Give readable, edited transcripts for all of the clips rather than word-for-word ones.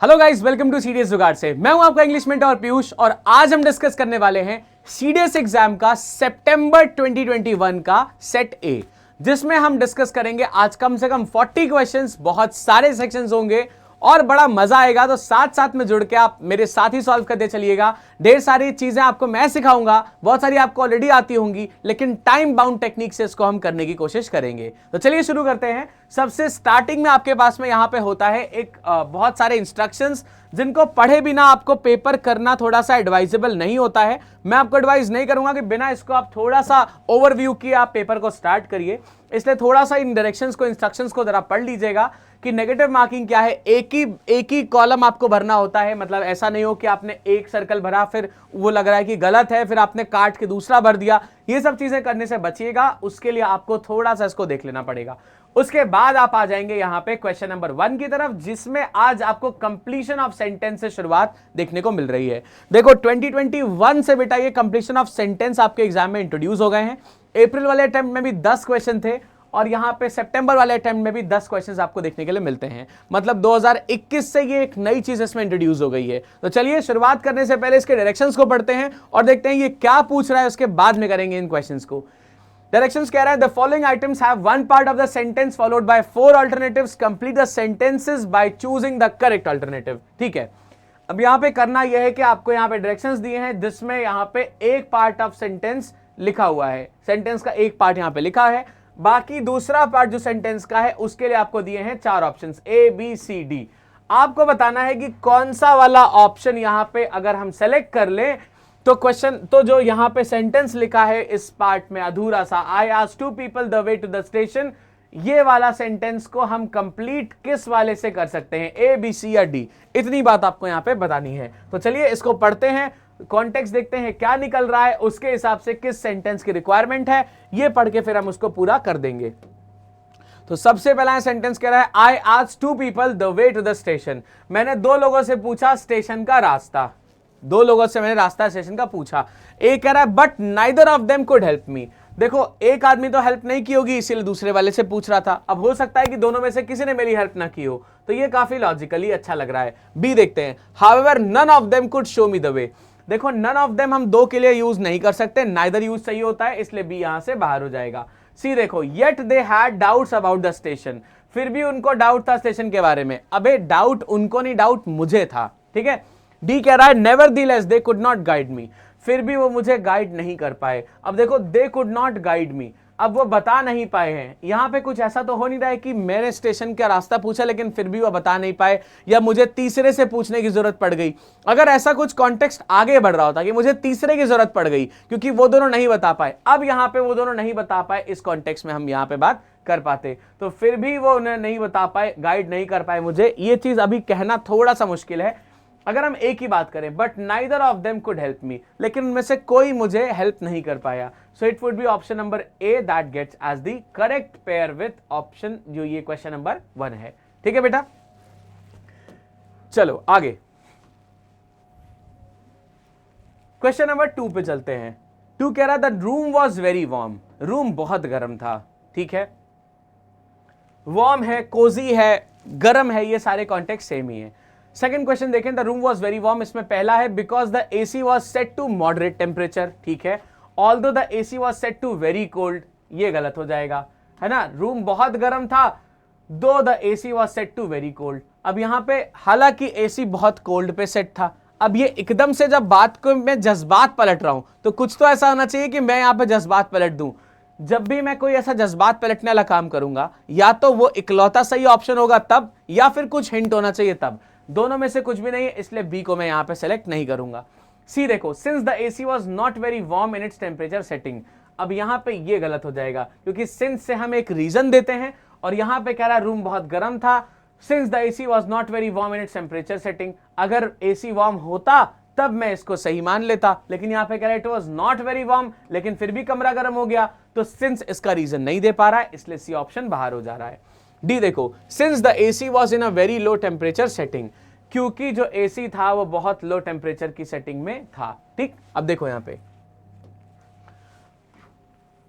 Hello guys, welcome to CDS Jugaad से। मैं हूं आपका इंग्लिश मेंटर पीयूष और आज हम डिस्कस करने वाले हैं सीडीएस एग्जाम का सितंबर 2021 का सेट ए, जिसमें हम डिस्कस करेंगे आज कम से कम 40 क्वेश्चंस, बहुत सारे सेक्शंस होंगे और बड़ा मजा आएगा। तो साथ साथ में जुड़ के आप मेरे साथ ही सॉल्व करते चलिएगा। ढेर सारी चीजें आपको मैं सिखाऊंगा, बहुत सारी आपको ऑलरेडी आती होंगी, लेकिन टाइम बाउंड टेक्निक से इसको हम करने की कोशिश करेंगे। तो चलिए शुरू करते हैं। सबसे स्टार्टिंग में आपके पास में यहां पे होता है एक बहुत सारे इंस्ट्रक्शंस, जिनको पढ़े बिना आपको पेपर करना थोड़ा सा एडवाइजेबल नहीं होता है। मैं आपको एडवाइस नहीं करूंगा कि बिना इसको आप थोड़ा सा ओवरव्यू किए आप पेपर को स्टार्ट करिए। इसलिए थोड़ा सा इन डायरेक्शंस को, इंस्ट्रक्शंस को जरा पढ़ लीजिएगा कि नेगेटिव मार्किंग क्या है। एक ही कॉलम आपको भरना होता है। मतलब ऐसा नहीं हो कि आपने एक सर्कल भरा, फिर वो लग रहा है कि गलत है, फिर आपने काट के दूसरा भर दिया। ये सब चीजें करने से बचिएगा, उसके लिए आपको थोड़ा सा इसको देख लेना पड़ेगा। उसके बाद आप आ जाएंगे यहां पे क्वेश्चन नंबर 1 की तरफ, जिसमें आज आपको कंप्लीशन ऑफ सेंटेंस से शुरुआत देखने को मिल रही है। देखो 2021 से बेटा ये कंप्लीशन ऑफ सेंटेंस आपके एग्जाम में इंट्रोड्यूस हो गए हैं। अप्रैल वाले अटेम्प्ट में भी 10 क्वेश्चन थे और यहां पे सितंबर वाले अटेम्प्ट में भी 10 क्वेश्चंस आपको देखने के लिए मिलते हैं। मतलब 2021 से ये एक नई चीज इसमें इंट्रोड्यूस हो गई है। तो चलिए शुरुआत करने से पहले इसके डायरेक्शंस को पढ़ते हैं और देखते हैं ये क्या पूछ रहा है, उसके बाद में करेंगे इन क्वेश्चंस को। डायरेक्शंस कह रहा है the following items have one part of the sentence followed by 4 alternatives, complete the sentences by choosing the correct alternative. ठीक है, अब यहां पे करना यह है कि आपको यहां पे डायरेक्शंस दिए हैं, जिसमें यहां पे एक पार्ट ऑफ सेंटेंस लिखा हुआ है। सेंटेंस का एक पार्ट यहां पे लिखा है, बाकी दूसरा पार्ट जो सेंटेंस का है उसके लिए आपको दिए हैं 4 options A, B, C, D। आपको बताना है कि कौन सा वाला ऑप्शन यहां पे अगर हम सेलेक्ट कर लें तो क्वेश्चन, तो जो यहां पे सेंटेंस लिखा है इस पार्ट में अधूरा सा, I asked 2 people the way to the station, ये वाला सेंटेंस को हम कंप्लीट किस वाले से कर सकते हैं, A, B, C या D। इतनी बात आपको यहां पे बतानी है। तो चलिए इसको पढ़ते हैं, कॉन्टेक्स्ट देखते हैं क्या निकल रहा है, उसके हिसाब से किस सेंटेंस की रिक्वायरमेंट है, ये पढ़ के फिर हम उसको पूरा कर देंगे। तो सबसे पहला सेंटेंस कह रहा है I asked 2 people the way to the station. मैंने 2 लोगों से पूछा स्टेशन का रास्ता। 2 लोगों से मैंने रास्ता स्टेशन का पूछा। एक कह रहा है but neither of them could help मी। देखो एक आदमी तो हेल्प नहीं की होगी, इसीलिए दूसरे वाले से पूछ रहा था। अब हो सकता है कि दोनों में से किसी ने मेरी हेल्प ना की हो, तो ये काफी लॉजिकली अच्छा लग रहा है। बी देखते हैं, however none of them could show me the way. देखो नन ऑफ देम हम 2 के लिए यूज नहीं कर सकते, नाइदर यूज चाहिए होता है, इसलिए बी यहां से बाहर हो जाएगा। सी देखो, yet they had doubts about the station. फिर भी उनको डाउट था स्टेशन के बारे में। अबे डाउट उनको नहीं, डाउट मुझे था। ठीक है। डी कह रहा है nevertheless they could not guide me. फिर भी वो मुझे गाइड नहीं कर पाए। अब देखो दे कुड नॉट गाइड मी, अब वो बता नहीं पाए हैं। यहां पे कुछ ऐसा तो हो नहीं रहा है कि मैंने स्टेशन का रास्ता पूछा लेकिन फिर भी वो बता नहीं पाए, या मुझे तीसरे से पूछने की जरूरत पड़ गई। अगर ऐसा कुछ कॉन्टेक्स्ट आगे बढ़ रहा होता कि मुझे तीसरे की जरूरत पड़ गई क्योंकि वो दोनों नहीं बता पाए, अब यहां पे वो दोनों नहीं बता पाए, इस कॉन्टेक्स्ट में हम यहां पे बात कर पाते। तो फिर भी वो उन्हें नहीं बता पाए, गाइड नहीं कर पाए मुझे, ये चीज अभी कहना थोड़ा सा मुश्किल है। अगर हम एक ही बात करें, but neither of them could help me, लेकिन उनमें से कोई मुझे हेल्प नहीं कर पाया। So it would be option number A that gets as the correct pair with option, जो ये क्वेश्चन नंबर 1 है। ठीक है बेटा, चलो आगे क्वेश्चन नंबर 2 पे चलते हैं। 2 कह रहा the room was very warm. Room बहुत गर्म था। ठीक है, वार्म है, कोजी है, गर्म है, ये सारे कॉन्टेक्स्ट सेम ही है। सेकंड क्वेश्चन देखें, the room was very warm, इसमें पहला है because the AC was set to moderate temperature. ठीक है, although the AC was set to very cold, ये गलत हो जाएगा, है ना। रूम बहुत गर्म था, though the AC was set to very cold. अब यहां पे हालांकि एसी बहुत कोल्ड पे सेट था। अब ये एकदम से जब बात को मैं जज्बात पलट रहा हूं, तो कुछ तो ऐसा होना चाहिए कि मैं यहां पे जज्बात पलट दूं। जब भी मैं कोई ऐसा जज्बात पलटने वाला काम करूंगा, या तो वो इकलौता सही ऑप्शन होगा तब, या फिर कुछ हिंट होना चाहिए तब। दोनों में से कुछ भी नहीं है, इसलिए बी को मैं यहां पे सेलेक्ट नहीं करूंगा। सी देखो, since the AC was not very warm in its temperature setting. अब यहां पे ये गलत हो जाएगा क्योंकि सिंस से हम एक रीजन देते हैं और यहां पे कह रहा है रूम बहुत गर्म था। Since the AC was not very warm in its temperature setting, अगर एसी वार्म होता तब मैं इसको सही मान लेता, लेकिन यहां पे कह रहा है it was not very warm, लेकिन फिर भी कमरा गर्म हो गया, तो सिंस इसका रीजन नहीं दे पा रहा है, इसलिए सी ऑप्शन बाहर हो जा रहा है। डी देखो, since the AC was in a very low temperature setting, क्योंकि जो एसी था वो बहुत लो टेम्परेचर की सेटिंग में था। ठीक, अब देखो यहां पे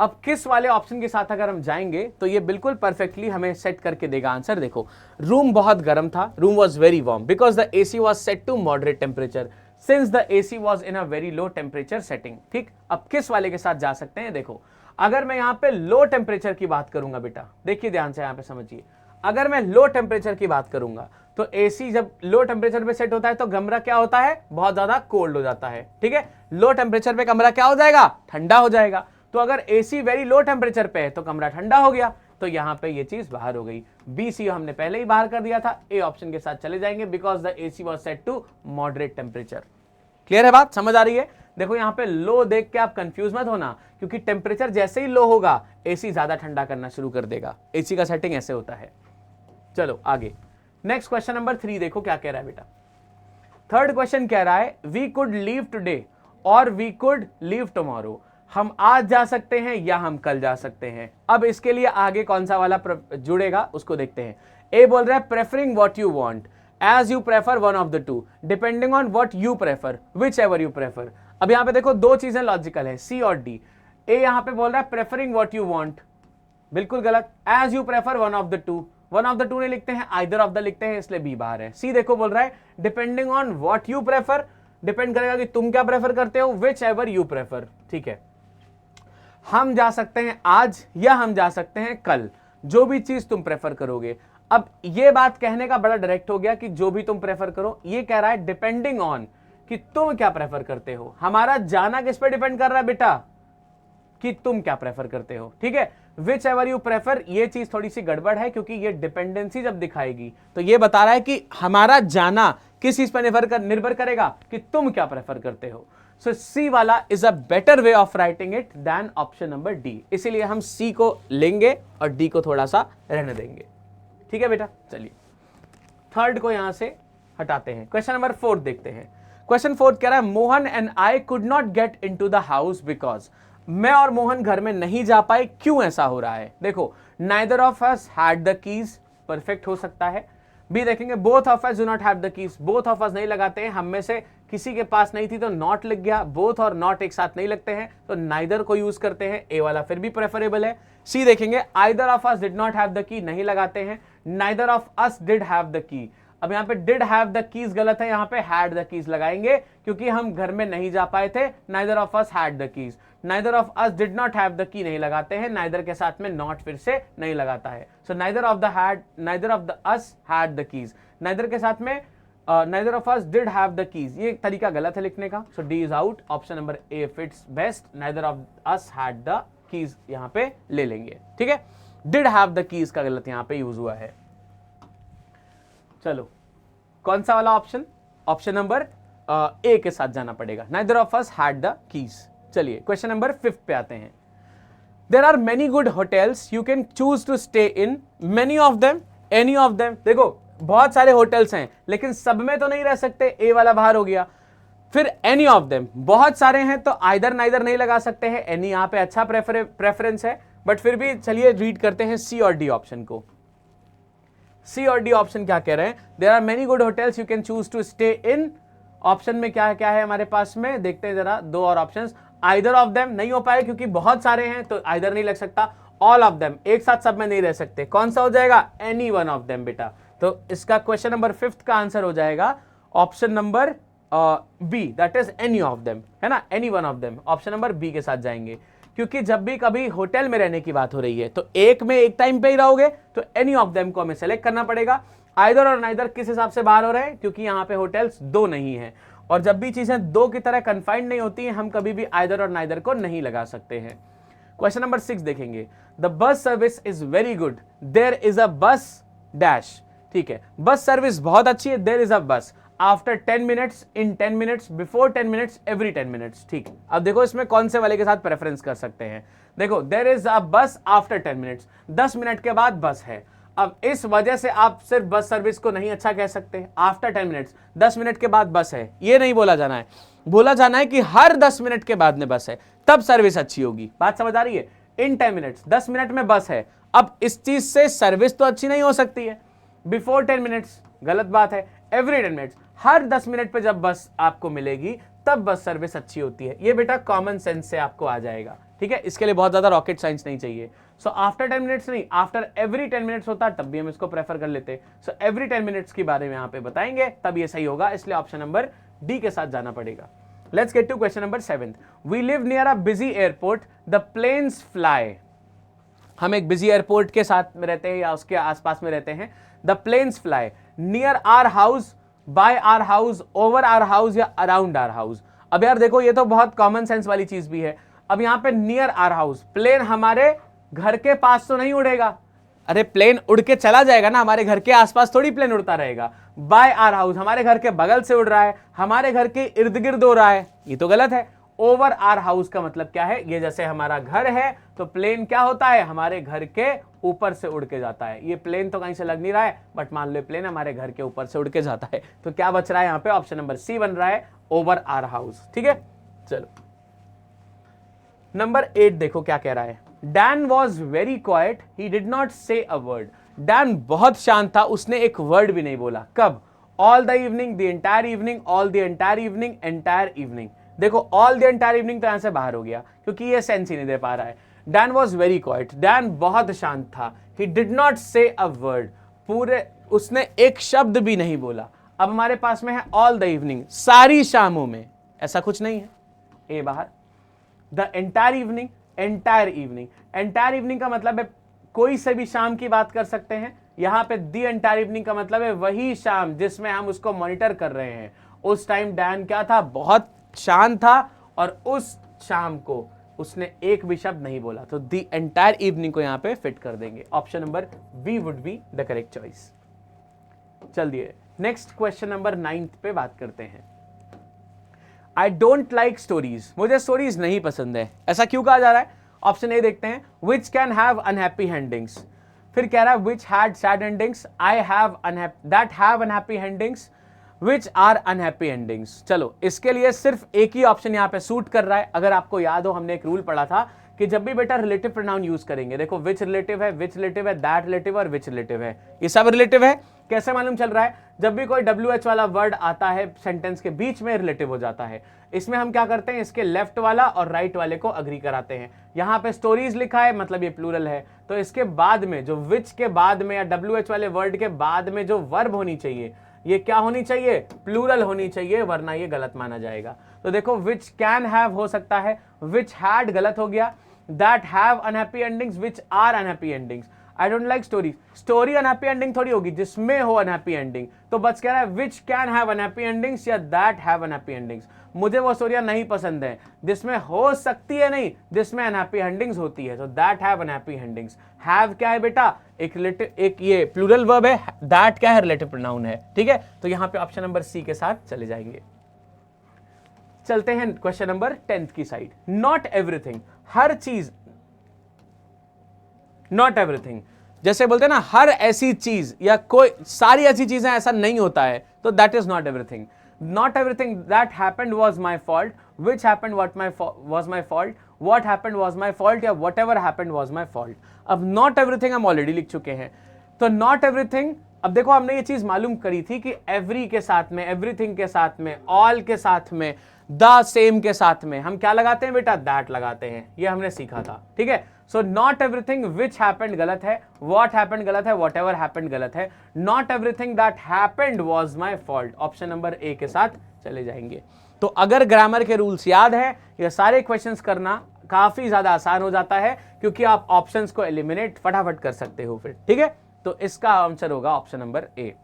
अब किस वाले ऑप्शन के साथ अगर हम जाएंगे तो ये बिल्कुल परफेक्टली हमें सेट करके देगा आंसर। देखो, रूम बहुत गर्म था, room was very warm because the AC was set to moderate temperature since the AC was in a very low temperature setting. ठीक, अब किस वाले के साथ जा सकते हैं? देखो, अगर मैं यहाँ पे लो टेम्परेचर की बात करूंगा बेटा, देखिए ध्यान से यहाँ पे समझिए, अगर मैं लो टेम्परेचर की बात करूंगा तो एसी जब लो टेम्परेचर पे सेट होता है तो कमरा क्या होता है? बहुत ज्यादा कोल्ड हो जाता है। ठीक है, लो टेम्परेचर पे कमरा क्या हो जाएगा? ठंडा हो जाएगा। तो अगर एसी वेरी लो टेम्परेचर पे है तो कमरा ठंडा हो गया, तो यहां पे ये चीज बाहर हो गई। बी सी हमने पहले ही बाहर कर दिया था, ए ऑप्शन के साथ चले जाएंगे because the AC was set to moderate temperature. Clear है बात, समझ आ रही है? देखो यहां पे लो देख के आप कंफ्यूज मत होना, क्योंकि टेम्परेचर जैसे ही लो होगा एसी ज्यादा ठंडा करना शुरू कर देगा। एसी का सेटिंग ऐसे होता है। चलो आगे, नेक्स्ट क्वेश्चन नंबर 3 देखो क्या कह रहा है बेटा। थर्ड क्वेश्चन कह रहा है वी कुड लीव टुडे और वी कुड लीव टुमारो। हम आज जा सकते हैं या हम कल जा सकते हैं। अब इसके लिए आगे कौन सा वाला जुड़ेगा उसको देखते हैं। ए बोल रहा है preferring what you want, as you prefer one of the two, depending on what you prefer, whichever you prefer. अब यहां पे देखो दो चीजें लॉजिकल है, सी और डी। ए यहां पे बोल रहा है प्रेफरिंग व्हाट यू वांट, बिल्कुल गलत। As you prefer one of the two, one of the two नहीं लिखते हैं, आइदर ऑफ द लिखते हैं, इसलिए बी बाहर है। सी देखो बोल रहा है depending on what you prefer, depend करेगा कि तुम क्या प्रेफर करते हो, विच एवर यू प्रेफर। ठीक है, हम जा सकते हैं आज या हम जा सकते हैं कल, जो भी चीज तुम प्रेफर करोगे। अब ये बात कहने का बड़ा डायरेक्ट हो गया कि जो भी तुम प्रेफर करो, ये कह रहा है डिपेंडिंग ऑन कि तुम क्या प्रेफर करते हो। हमारा जाना किस पे डिपेंड कर रहा है बेटा? कि तुम क्या प्रेफर करते हो। ठीक है, विच एवर यू प्रेफर, ये चीज थोड़ी सी गड़बड़ है, क्योंकि ये डिपेंडेंसी जब दिखाएगी तो ये बता रहा है कि हमारा जाना किस चीज पर निर्भर करेगा कि तुम क्या प्रेफर करते हो। सो सी वाला is a better way of writing it than option number D, इसीलिए हम सी को लेंगे और डी को थोड़ा सा रहने देंगे। ठीक है बेटा, चलिए थर्ड को यहां से हटाते हैं। क्वेश्चन नंबर 4 देखते हैं। क्वेश्चन 4 कह रहा है Mohan and I could not get into the house because, मैं और मोहन घर में नहीं जा पाए, क्यों ऐसा हो रहा है? देखो, neither of us had the keys, perfect हो सकता है। बी देखेंगे both of us do not have the keys, both of us नहीं लगाते हैं, हम में से किसी के पास नहीं थी तो नॉट लिख गया। बोथ और नॉट एक साथ नहीं लगते हैं तो नाइदर को यूज करते हैं, ए वाला फिर भी प्रेफरेबल है। सी देखेंगे either of us did not have the key, नहीं लगाते हैं, neither of us did have the key. अब यहाँ पे डिड हैव द कीज गलत है, यहाँ पे हैड द कीज लगाएंगे क्योंकि हम घर में नहीं जा पाए थे। Neither of us had the keys, neither of us did not have the key नहीं लगाते हैं, नाइदर के साथ में नॉट फिर से नहीं लगाता है। So neither of the us had the keys, neither के साथ में neither of us did have the keys, ये तरीका गलत है लिखने का। So D is out, option number A fits best, neither of us had the keys यहां पे ले लेंगे। ठीक है, डिड हैव द कीज का गलत यहां पे यूज हुआ है। चलो कौन सा वाला ऑप्शन? ऑप्शन नंबर ए के साथ जाना पड़ेगा, neither of us had the keys. चलिए क्वेश्चन नंबर 5 पे आते हैं। There are many good hotels you can choose to stay in, many of them, any of them. देखो बहुत सारे होटल्स हैं लेकिन सब में तो नहीं रह सकते, ए वाला बाहर हो गया। फिर एनी ऑफ देम, बहुत सारे हैं तो आइदर नाइदर नहीं लगा सकते हैं, एनी यहां पे अच्छा प्रेफरेंस है, बट फिर भी चलिए रीड करते हैं सी और डी ऑप्शन को। सी और डी ऑप्शन क्या कह रहे हैं? There are many good hotels you can choose to stay in, option में क्या क्या है हमारे पास में, देखते हैं जरा दो और ऑप्शंस। आइदर ऑफ देम नहीं हो पाए क्योंकि बहुत सारे हैं तो आइदर नहीं लग सकता। ऑल ऑफ देम, एक साथ सब में नहीं रह सकते, कौन सा हो जाएगा? एनी वन ऑफ देम बेटा। तो इसका क्वेश्चन नंबर 5 का आंसर हो जाएगा option number B, that is any of them, है ना, any one of them. Option number B के साथ जाएंगे क्योंकि जब भी कभी होटल में रहने की बात हो रही है तो एक में एक टाइम पे ही रहोगे तो एनी ऑफ देम को हमें सेलेक्ट करना पड़ेगा। आइदर और नाइदर किस हिसाब से बाहर हो रहे हैं? क्योंकि यहाँ पे होटल्स दो नहीं है, और जब भी चीजें दो की तरह कन्फाइंड नहीं होती हैं हम कभी भी आइदर और नाइदर को नहीं लगा सकते हैं। क्वेश्चन नंबर 6 देखेंगे। The bus service is very good, there is a bus dash. ठीक है, बस सर्विस बहुत अच्छी है, देयर इज अ बस आफ्टर 10 मिनट्स, इन 10 minutes, before 10 minutes, every 10 minutes. ठीक, अब देखो इसमें कौन से वाले के साथ प्रेफरेंस कर सकते हैं। देखो देयर इज अ बस आफ्टर 10 मिनट्स, 10 मिनट के बाद बस है। अब इस वजह से आप सिर्फ बस सर्विस को नहीं अच्छा कह सकते। आफ्टर 10 मिनट्स, 10 मिनट के बाद बस है, ये नहीं बोला जाना है। बोला जाना है कि हर 10 मिनट के बाद में बस है, तब सर्विस अच्छी होगी। बात समझ आ रही है? इन 10 मिनट्स, 10 मिनट में बस है। अब इस चीज से सर्विस तो अच्छी नहीं हो सकती है। बिफोर 10 मिनट्स गलत बात है। एवरी 10 मिनट्स, हर 10 मिनट पे जब बस आपको मिलेगी तब बस सर्विस अच्छी होती है। ये बेटा कॉमन सेंस से आपको आ जाएगा। ठीक है, इसके लिए बहुत ज्यादा रॉकेट साइंस नहीं चाहिए। सो आफ्टर 10 मिनट्स नहीं, आफ्टर एवरी 10 मिनट्स होता तब भी हम इसको प्रेफर कर लेते। सो एवरी 10 मिनट्स के बारे में यहाँ पे बताएंगे तब ये सही होगा, इसलिए ऑप्शन नंबर डी के साथ जाना पड़ेगा। Let's get to question number 7। We live near a busy airport, the planes fly. हम एक बिजी एयरपोर्ट के साथ में रहते हैं या उसके आसपास में रहते हैं। The planes fly near our house, by our house, over our house या अराउंड आवर हाउस। अब यार देखो, ये तो बहुत कॉमन सेंस वाली चीज भी है। अब यहाँ पे नियर आवर हाउस, प्लेन हमारे घर के पास तो नहीं उड़ेगा, अरे प्लेन उड़ के चला जाएगा ना, हमारे घर के आसपास थोड़ी प्लेन उड़ता रहेगा। बाय आवर हाउस, हमारे घर के बगल से उड़ रहा है, हमारे घर के इर्द गिर्द उड़ रहा है, ये तो गलत है। ओवर आवर हाउस का मतलब क्या है, ये जैसे हमारा घर है तो प्लेन क्या होता है, हमारे घर के ऊपर से उड़ के जाता है। ये प्लेन तो कहीं से लग नहीं रहा है, बट मान लो प्लेन हमारे घर के ऊपर से उड़ के जाता है, तो क्या बच रहा है यहाँ पे, ऑप्शन नंबर सी बन रहा है, ओवर आवर हाउस। ठीक है, चलो नंबर 8 देखो क्या कह रहा है। Dan was very quite, he did not से अ वर्ड। डैन बहुत शांत था, उसने एक वर्ड भी नहीं बोला। कब? All the evening, the entire evening, all the entire evening, entire evening. देखो ऑल द एंटायर इवनिंग तो यहां से बाहर हो गया क्योंकि ये सेंस ही नहीं दे पा रहा है। Dan was very quite, Dan बहुत शांत था। ही डिड नॉट से अ वर्ड, पूरे उसने एक शब्द भी नहीं बोला। अब हमारे पास में है ऑल द इवनिंग, सारी शामों में, ऐसा कुछ नहीं है, ए बाहर। The entire evening, entire evening, entire evening का मतलब है कोई से भी शाम की बात कर सकते हैं। यहां पे दी एंटायर इवनिंग का मतलब है वही शाम जिसमें हम उसको मॉनिटर कर रहे हैं। उस टाइम डैन क्या था, बहुत शांत था और उस शाम को उसने एक भी शब्द नहीं बोला, तो दी एंटायर इवनिंग को यहां पे फिट कर देंगे। Option number B would be the correct choice. चल दिए नेक्स्ट क्वेश्चन नंबर 9 पे बात करते हैं। आई डोंट लाइक स्टोरीज, मुझे स्टोरीज नहीं पसंद है, ऐसा क्यों कहा जा रहा है? ऑप्शन ए देखते हैं, which can have unhappy endings. फिर कह रहा है which had sad endings, I have that have unhappy endings, which are unhappy endings. चलो इसके लिए सिर्फ एक ही ऑप्शन यहां पे सूट कर रहा है। अगर आपको याद हो, हमने एक रूल पढ़ा था कि जब भी बेटा रिलेटिव प्रोनाउन यूज करेंगे, देखो विच रिलेटिव है, विच रिलेटिव है, दैट रिलेटिव और विच रिलेटिव है, ये सब रिलेटिव है। कैसे मालूम चल रहा है? जब भी कोई WH वाला वर्ड आता है सेंटेंस के बीच में, रिलेटिव हो जाता है। इसमें हम क्या करते हैं, इसके लेफ्ट वाला और राइट वाले को अग्री कराते हैं। यहां पे स्टोरीज लिखा है, मतलब ये प्लूरल है, तो इसके बाद में जो विच के बाद में या WH वाले वर्ड के बाद में जो वर्ब होनी चाहिए, ये क्या होनी चाहिए, प्लूरल होनी चाहिए, वरना ये गलत माना जाएगा। तो देखो विच कैन हैव हो सकता है, विच हैड गलत हो गया, that have unhappy endings, which are unhappy endings. I don't like story, story unhappy ending थोड़ी होगी जिसमें हो अनहैप्पी एंडिंग, तो बस कह रहा है विच कैन हैव अनहैप्पी एंडिंग्स या दैट हैव अनहैप्पी एंडिंग्स। मुझे वो स्टोरियां नहीं पसंद है जिसमें हो सकती है नहीं, जिसमें अनहैप्पी एंडिंग्स होती है, तो that have unhappy endings. Have क्या है बेटा, एक ये प्लूरल वर्ब है, दैट क्या है, रिलेटिव प्रोनाउन है। ठीक है, तो यहां पे ऑप्शन नंबर सी के साथ चले जाएंगे। चलते हैं क्वेश्चन नंबर 10 की साइड। नॉट एवरीथिंग, हर चीज, नॉट एवरीथिंग जैसे बोलते हैं ना, हर ऐसी चीज या कोई सारी ऐसी चीजें, ऐसा नहीं होता है, तो that is not everything. Not everything that happened was my fault, which happened what was my fault, what happened was my fault या whatever happened was my fault. अब नॉट एवरीथिंग हम ऑलरेडी लिख चुके हैं, तो नॉट एवरीथिंग, अब देखो हमने ये चीज मालूम करी थी कि एवरी के साथ में, एवरीथिंग के साथ में, ऑल के साथ में, द सेम के साथ में हम क्या लगाते हैं बेटा, दैट लगाते हैं, ये हमने सीखा था। ठीक है, so not everything which happened गलत है, व्हाट हैपेंड गलत है, व्हाटएवर हैपेंड गलत है, not everything that happened was my fault. Option number A के साथ चले जाएंगे। तो अगर ग्रामर के रूल्स याद है, ये सारे क्वेश्चंस करना काफी ज्यादा आसान हो जाता है, क्योंकि आप ऑप्शंस को एलिमिनेट फटाफट कर सकते हो फिर। ठीक है, तो इसका आंसर होगा ऑप्शन नंबर ए।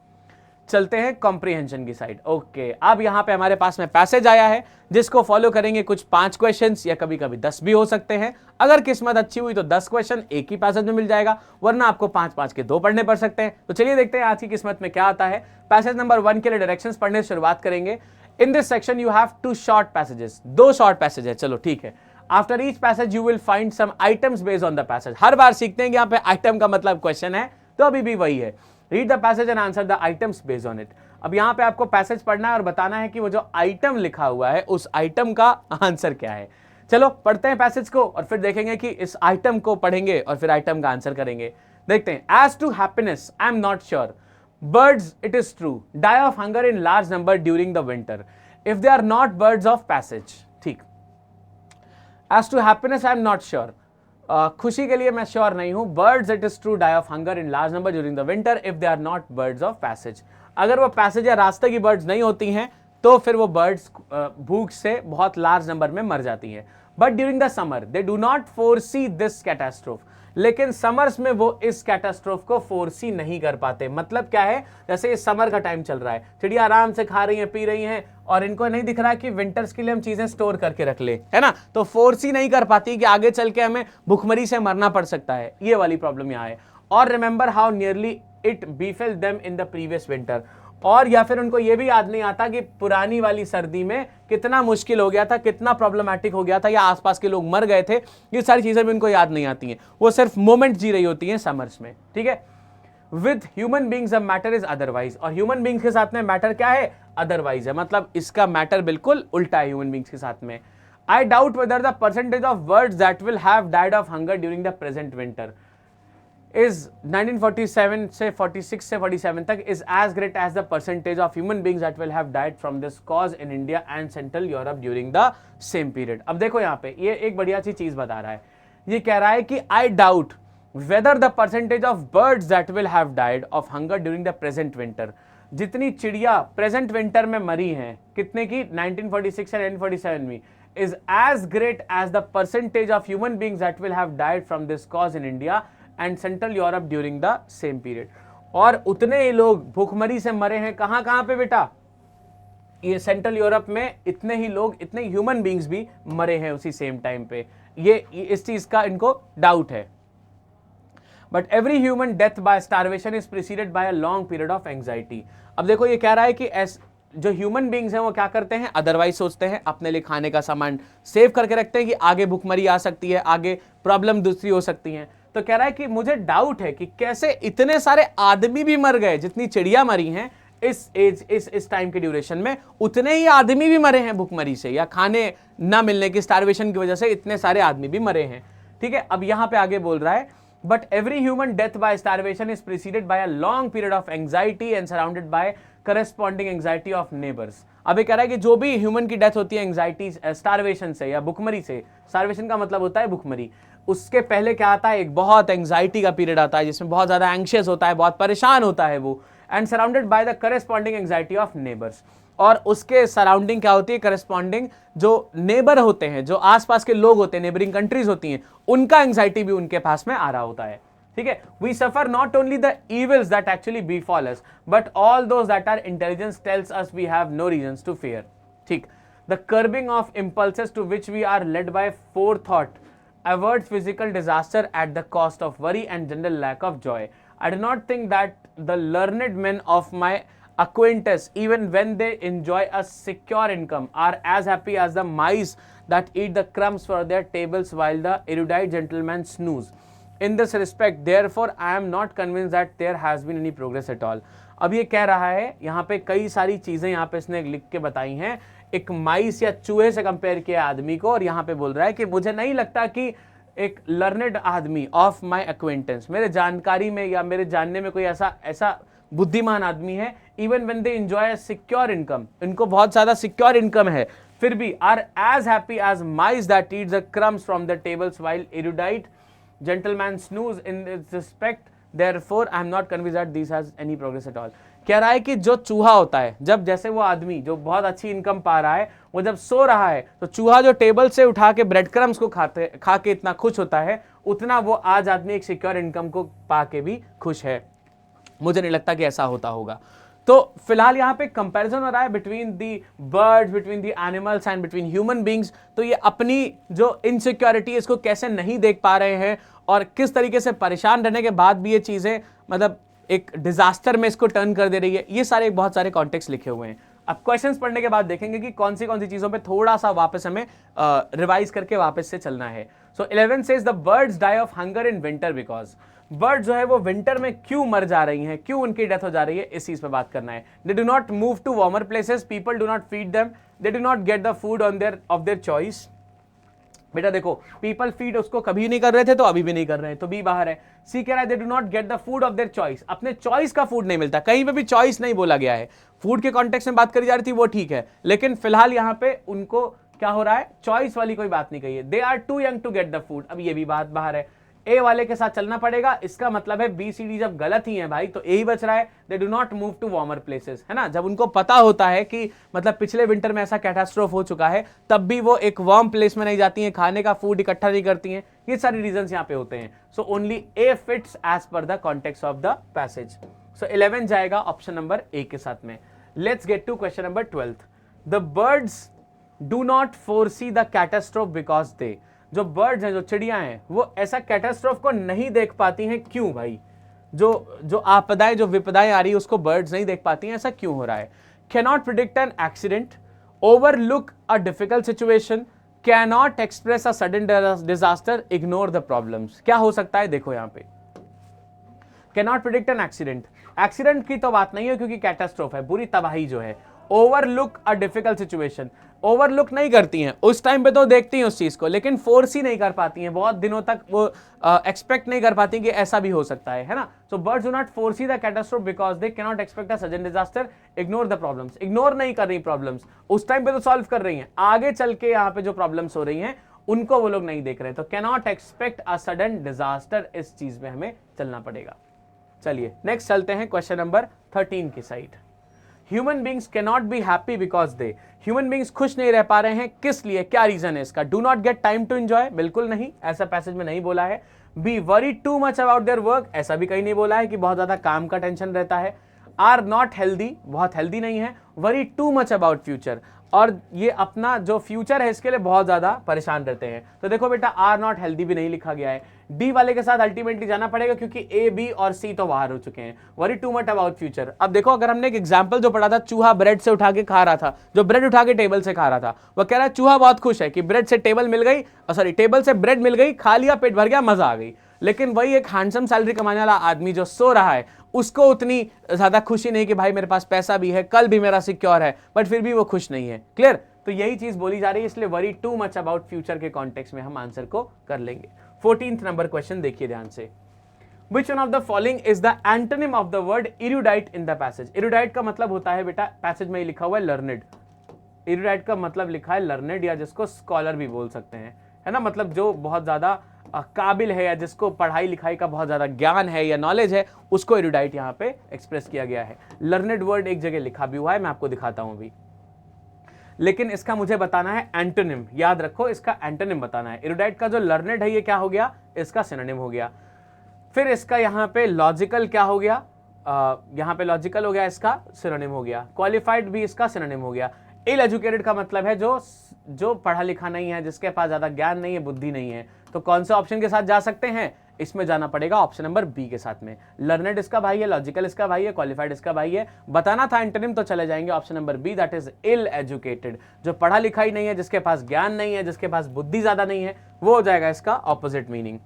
चलते हैं कॉम्प्रिहेंशन की साइड। ओके, अब यहां पे हमारे पास में पैसेज आया है जिसको फॉलो करेंगे। कुछ 5 क्वेश्चंस या कभी कभी 10 भी हो सकते हैं। अगर किस्मत अच्छी हुई तो 10 क्वेश्चन एक ही पैसेज में मिल जाएगा, वरना आपको 5-5 के 2 पढ़ने पड़ सकते हैं। तो चलिए देखते हैं आज की किस्मत में क्या आता है। पैसेज नंबर 1 के लिए डायरेक्शंस पढ़ने से शुरुआत करेंगे। In this section you have 2 short passages, 2 short passage है। चलो ठीक है, after each passage you will find some items based on the passage. हर बार सीखते हैं कि यहाँ पे आइटम का मतलब क्वेश्चन है, तो अभी भी वही है, read the passage and answer the items based on it. अब यहां पे आपको पैसेज पढ़ना है और बताना है कि वो जो आइटम लिखा हुआ है उस आइटम का आंसर क्या है। चलो पढ़ते हैं पैसेज को और फिर देखेंगे कि इस आइटम को पढ़ेंगे और फिर आइटम का आंसर करेंगे। देखते हैं। As to happiness I am not sure, birds it is true die of hunger in large number during the winter if they are not birds of passage. ठीक, as to happiness I am not sure, खुशी के लिए मैं sure नहीं हूं. Birds it is true die of hunger in large number during the winter if they are not birds of passage. अगर वो passage या रास्ते की बर्ड्स नहीं होती हैं तो फिर वो बर्ड्स भूख से बहुत लार्ज नंबर में मर जाती हैं. But during the summer they do not foresee this catastrophe. लेकिन समर्स में वो इस कैटास्ट्रोफ को फोरसी नहीं कर पाते. मतलब क्या है, जैसे ये समर का टाइम चल रहा है, चिड़िया आराम से खा रही हैं, पी रही हैं, और इनको नहीं दिख रहा कि विंटर्स के लिए हम चीजें स्टोर करके रख ले, है ना. तो फोरसी नहीं कर पाती कि आगे चल के हमें भुखमरी से मरना पड़ सकता है. ये वाली प्रॉब्लम यहाँ है. और remember how nearly it बीफेल them in the previous winter. और या फिर उनको ये भी याद नहीं आता कि पुरानी वाली सर्दी में कितना मुश्किल हो गया था, कितना प्रॉब्लमेटिक हो गया था, या आसपास के लोग मर गए थे. ये सारी चीजें भी उनको याद नहीं आती हैं. वो सिर्फ मोमेंट जी रही होती हैं समर्स में. ठीक है. With human beings the matter is otherwise. और ह्यूमन बींग्स के साथ में मैटर क्या है, अदरवाइज है. मतलब इसका मैटर बिल्कुल उल्टा है ह्यूमन बींग्स के साथ में. I doubt whether the percentage of birds that will have died of hunger during the present winter is 1947 से 46 से 47 तक is as great as the percentage of human beings that will have died from this cause in India and Central Europe during the same period. अब देखो यहाँ पे ये एक बढ़िया सी चीज बता रहा है. ये कह रहा है कि I doubt whether the percentage of birds that will have died of hunger during the present winter, जितनी चिड़िया प्रेजेंट विंटर में मरी हैं, कितने की, 1946 और 1947 में, is as great as the percentage of human beings that will have died from this cause in India and central Europe during the same period. और उतने ही लोग भूखमरी से मरे हैं कहां कहां पे बेटा, ये सेंट्रल यूरोप में इतने ही लोग, इतने ह्यूमन बींग्स भी मरे हैं उसी सेम टाइम पे. ये इस चीज का इनको डाउट है. But every human death by starvation is preceded by a long period of anxiety. अब देखो ये कह रहा है कि जो ह्यूमन बींग्स हैं वो क्या करते हैं, अदरवाइज सोचते हैं, अपने लिए खाने का सामान सेव करके रखते हैं कि आगे भूखमरी आ सकती है, आगे प्रॉब्लम दूसरी हो सकती है. तो कह रहा है कि मुझे डाउट है कि कैसे इतने सारे आदमी भी मर गए, जितनी चिड़िया मरी हैं इस टाइम के ड्यूरेशन में, उतने ही आदमी भी मरे हैं भूखमरी से या खाने ना मिलने की, स्टारवेशन की वजह से इतने सारे आदमी भी मरे हैं. ठीक है. अब यहां पे आगे बोल रहा है, but every human death by starvation is preceded by a long period of anxiety and surrounded by corresponding anxiety of neighbours. अब ये कह रहा है कि जो भी ह्यूमन की डेथ होती है एंग्जाइटी, स्टारवेशन से या भुखमरी से, स्टारवेशन का मतलब होता है भुखमरी, उसके पहले क्या आता है, एक बहुत एंग्जाइटी का पीरियड आता है जिसमें बहुत ज्यादा एंग्शियस होता है, बहुत परेशान होता है वो, and surrounded by the corresponding anxiety of neighbours. और उसके सराउंडिंग क्या होती है, करस्पॉन्डिंग जो नेबर होते हैं, जो आसपास के लोग होते हैं, नेबरिंग कंट्रीज होती हैं, उनका एंग्जाइटी भी उनके पास में आ रहा होता है. ठीक है. We suffer not only the evils that actually befall us but all those that our intelligence tells us we have no reasons to fear. ठीक. The curbing of impulses to which we are led by forethought averts physical disaster at the cost of worry and general lack of joy. I do not think that the learned men of my acquaintance, even when they enjoy a secure income, are as happy as the mice that eat the crumbs for their tables while the erudite gentlemen snooze. In this respect, therefore, I am not convinced that there has been any progress at all. अब ये कह रहा है, यहाँ पे कई सारी चीजें यहाँ पे इसने लिख के बताई हैं, एक माइस या चूहे से कंपेयर किया आदमी को, और यहाँ पे बोल रहा है कि मुझे नहीं लगता कि एक लर्नेड आदमी ऑफ माय एक्वेंटेंस, मेरे जानकारी में या मेरे जानने में कोई ऐसा बुद्धिमान आदमी है, even when they enjoy secure income, इनको बहुत ज्यादा सिक्योर इनकम है, फिर भी are as happy as mice that eat the crumbs from the tables while erudite gentleman snooze. In this respect therefore I am not convinced that this has any progress at all. कह रहा है कि जो चूहा होता है, जब जैसे वो आदमी जो बहुत अच्छी इनकम पा रहा है, वो जब सो रहा है तो चूहा जो टेबल से उठा के ब्रेड क्रम्स को खा के इतना खुश होता है, उतना वो आज आदमी एक सिक्योर इनकम को पा के भी खुश है. मुझे नहीं लगता कि ऐसा होता होगा. तो फिलहाल यहाँ पे कंपैरिजन हो रहा है between the birds, between the animals and between human beings. तो ये अपनी जो इनसिक्योरिटी इसको कैसे नहीं देख पा रहे हैं और किस तरीके से परेशान रहने के बाद भी ये चीजें मतलब एक डिजास्टर में इसको टर्न कर दे रही है, ये सारे बहुत सारे कॉन्टेक्स्ट लिखे हुए हैं. अब क्वेश्चंस पढ़ने के बाद देखेंगे कि कौन सी चीजों पे थोड़ा सा वापस हमें रिवाइज करके वापस से चलना है. So 11 says the birds die of hunger in winter because. Bird जो है वो विंटर में क्यों मर जा रही हैं, क्यों उनकी डेथ हो जा रही है, इस चीज पे बात करना है. They do not move to warmer places, people do not feed them, they do not get the food of their choice. बेटा देखो, पीपल फीड उसको कभी नहीं कर रहे थे तो अभी भी नहीं कर रहे हैं, तो बी बाहर है. सी कह रहा है they do not get the food of their choice, अपने चॉइस का फूड नहीं मिलता. कहीं पे भी चॉइस नहीं बोला गया है, फूड के कॉन्टेक्स्ट में बात करी जा रही थी वो ठीक है, लेकिन फिलहाल यहाँ पे उनको क्या हो रहा है, चॉइस वाली कोई बात नहीं कही है, they are too young to get the food. अब ये भी बात बाहर है, ए वाले के साथ चलना पड़ेगा, इसका मतलब है बी सी डी जब गलत ही है भाई तो ए ही बच रहा है, they do not move to warmer places, है ना। जब उनको पता होता है कि मतलब पिछले विंटर में ऐसा कैटास्ट्रोफ हो चुका है, तब भी वो एक वार्म प्लेस में नहीं जाती हैं, खाने का फूड इकट्ठा नहीं करती हैं, ये सारी रीजंस यहाँ पे होते हैं। So only A fits as per the context of the passage. So 11 जाएगा ऑप्शन नंबर ए के साथ में। Let's get to question number 12। The birds do not foresee the catastrophe because they, जो बर्ड्स हैं, जो चिड़ियां हैं, वो ऐसा कैटास्ट्रोफ को नहीं देख पाती हैं, क्यों भाई? जो आपदाएं, जो विपदाएं आ रही है उसको बर्ड्स नहीं देख पाती हैं, ऐसा क्यों हो रहा है? Cannot predict an accident, overlook a difficult situation, cannot express a sudden disaster, ignore the problems. क्या हो सकता है? देखो यहां पे cannot predict an accident, accident की तो बात नहीं है क्योंकि कैटास्ट्रोफ है, बुरी तबाही जो है। Overlook a difficult situation, overlook नहीं करती हैं, उस टाइम पे तो देखती हैं उस चीज को, लेकिन फोर्स ही नहीं कर पाती हैं, बहुत दिनों तक वो एक्सपेक्ट नहीं कर पाती कि ऐसा भी हो सकता है ना। So birds do not foresee the catastrophe because they can not expect a sudden disaster, ignore the problems. Ignore नहीं कर रही प्रॉब्लम्स, उस टाइम पे तो सॉल्व कर रही हैं, आगे चल के यहाँ पे जो प्रॉब्लम्स हो रही हैं उनको वो लोग नहीं देख रहे, तो can not expect a sudden disaster, इस चीज में हमें चलना पड़ेगा। चलिए नेक्स्ट चलते हैं क्वेश्चन नंबर 13 की side. Human beings can not be happy because they, human beings खुश नहीं रह पा रहे हैं, किस लिए, क्या रीजन है इसका? Do not get time to enjoy, बिल्कुल नहीं, ऐसा पैसेज में नहीं बोला है। Be worry too much about their work, ऐसा भी कहीं नहीं बोला है कि बहुत ज्यादा काम का टेंशन रहता है। आर नॉट हेल्दी, बहुत हेल्दी नहीं है। Worry too much about future, और ये अपना जो फ्यूचर है इसके लिए बहुत ज्यादा परेशान रहते हैं। तो देखो बेटा, आर नॉट हेल्दी भी नहीं लिखा गया है, डी वाले के साथ अल्टीमेटली जाना पड़ेगा क्योंकि ए, बी और सी तो बाहर हो चुके हैं। Worry too much about future. अब देखो, अगर हमने एक एग्जांपल जो पढ़ा था, चूहा ब्रेड से उठा के खा रहा था, जो ब्रेड उठा के टेबल से खा रहा था, वो कह रहा है चूहा बहुत खुश है कि ब्रेड से टेबल मिल गई, सॉरी टेबल से ब्रेड मिल गई, खा लिया, पेट भर गया, मजा आ गई। लेकिन वही एक हैंडसम सैलरी कमाने वाला आदमी जो सो रहा है, उसको उतनी ज्यादा खुशी नहीं कि भाई मेरे पास पैसा भी है, कल भी मेरा सिक्योर है, बट फिर भी वो खुश नहीं है। क्लियर? तो यही चीज बोली जा रही है, इसलिए worry too much about future के कॉन्टेक्स्ट में हम आंसर को कर लेंगे। 14th नंबर क्वेश्चन देखिए ध्यान से। Which one of the following is the antonym of the word erudite in the passage? erudite का मतलब होता है बेटा, पैसेज में लिखा हुआ है learned। erudite का मतलब लिखा है learned, या जिसको स्कॉलर भी बोल सकते हैं, है ना, मतलब जो बहुत ज्यादा काबिल है या जिसको पढ़ाई लिखाई का बहुत ज्यादा ज्ञान है या नॉलेज है, उसको erudite यहाँ पे एक्सप्रेस किया गया है। learned वर्ड एक जगह लिखा भी हुआ है, मैं आपको दिखाता हूं अभी, लेकिन इसका मुझे बताना है एंटोनिम। याद रखो, इसका एंटोनिम बताना है। erudite का जो लर्नेड है ये क्या हो गया, इसका सिनोनिम हो गया। फिर इसका यहाँ पे लॉजिकल क्या हो गया, यहाँ पे लॉजिकल हो गया, इसका सिनोनिम हो गया। क्वालिफाइड भी इसका सिनोनिम हो गया। इल एजुकेटेड का मतलब है जो पढ़ा लिखा नहीं है, जिसके पास ज्यादा ज्ञान नहीं है, बुद्धि नहीं है। तो कौन से ऑप्शन के साथ जा सकते हैं? इसमें जाना पड़ेगा ऑप्शन नंबर बी के साथ में। लर्नेड इसका भाई है, लॉजिकल इसका भाई है, क्वालिफाइड इसका भाई है। बताना था एंटोनिम, तो चले जाएंगे option number B, that is ill educated. जो पढ़ा लिखा ही नहीं है, जिसके पास ज्ञान नहीं है, जिसके पास बुद्धि ज्यादा नहीं है, वो हो जाएगा इसका ऑपोजिट मीनिंग।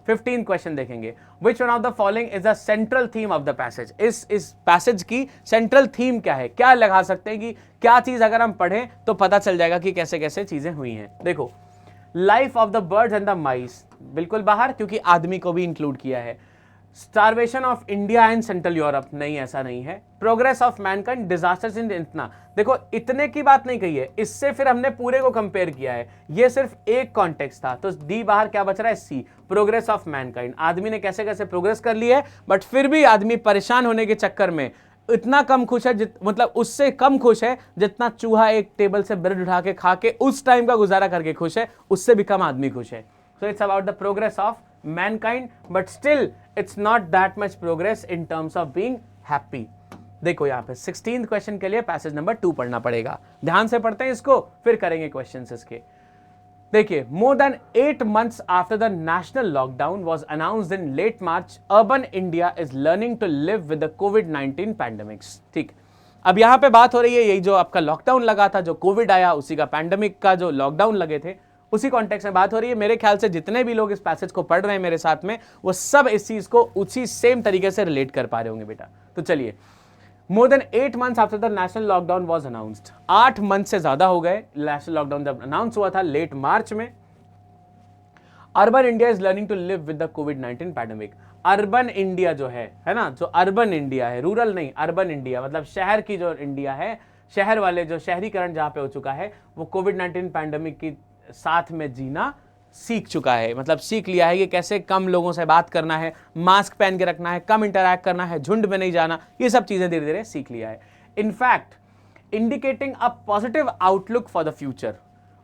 15 क्वेश्चन देखेंगे। Which one of the following is the central theme of the passage? इस पैसेज की सेंट्रल थीम क्या है? क्या लगा सकते हैं कि क्या चीज अगर हम पढ़ें तो पता चल जाएगा कि कैसे कैसे चीजें हुई हैं। देखो, life of the birds and the माइस, बिल्कुल बाहर, क्योंकि आदमी को भी इंक्लूड किया है। Starvation of India and central Europe, नहीं ऐसा नहीं है। प्रोग्रेस ऑफ मैनकाइंड, डिजास्टर्स इन, इतना देखो, इतने की बात नहीं कही है, इससे फिर हमने पूरे को कंपेयर किया है, ये सिर्फ एक कॉन्टेक्स्ट था, तो डी बाहर, क्या बच रहा है? सी, प्रोग्रेस ऑफ मैनकाइंड। आदमी ने कैसे कैसे प्रोग्रेस कर ली है, बट फिर भी आदमी परेशान होने के चक्कर में इतना कम खुश है, मतलब उससे कम खुश है जितना चूहा एक टेबल से ब्रेड उठा के खा के उस टाइम का गुजारा करके खुश है, उससे भी कम आदमी खुश है। So it's about the progress of Mankind, but still it's not that much progress in terms of being happy. देखो यहाँ पे 16th क्वेश्चन के लिए पैसेज नंबर 2 पढ़ना पड़ेगा, ध्यान से पढ़ते हैं इसको, फिर करेंगे क्वेश्चंस इसके। देखिए, more than 8 months after the national lockdown was announced in late March, urban India is learning to live with the कोविड-19 पैंडेमिक्स। ठीक, अब यहां पे बात हो रही है यही जो आपका लॉकडाउन लगा था, जो कोविड आया, उसी का पैंडेमिक का जो लॉकडाउन लगे थे, उसी कॉन्टेक्स्ट में बात हो रही है। मेरे ख्याल से जितने भी लोग इस पैसेज को पढ़ रहे हैं मेरे साथ में, वो सब इस चीज को उसी सेम तरीके से रिलेट कर पा रहे होंगे बेटा। तो चलिए, मोर than 8 months after the national lockdown was announced, 8 month से ज्यादा हो गए नेशनल लॉकडाउन जब अनाउंस हुआ था लेट मार्च में। Urban India is learning to live with the कोविड-19 पैंडेमिक। अर्बन इंडिया जो है ना, जो अर्बन इंडिया है, रूरल नहीं, अर्बन इंडिया मतलब शहर की जो इंडिया है, शहर वाले जो शहरीकरण जहां पे हो चुका है वो कोविड-19 पैंडेमिक की साथ में जीना सीख चुका है, मतलब सीख लिया है कि कैसे कम लोगों से बात करना है, मास्क पहन के रखना है, कम इंटरैक्ट करना है, झुंड में नहीं जाना, ये सब चीजें धीरे धीरे सीख लिया है। In fact indicating a positive outlook for the future,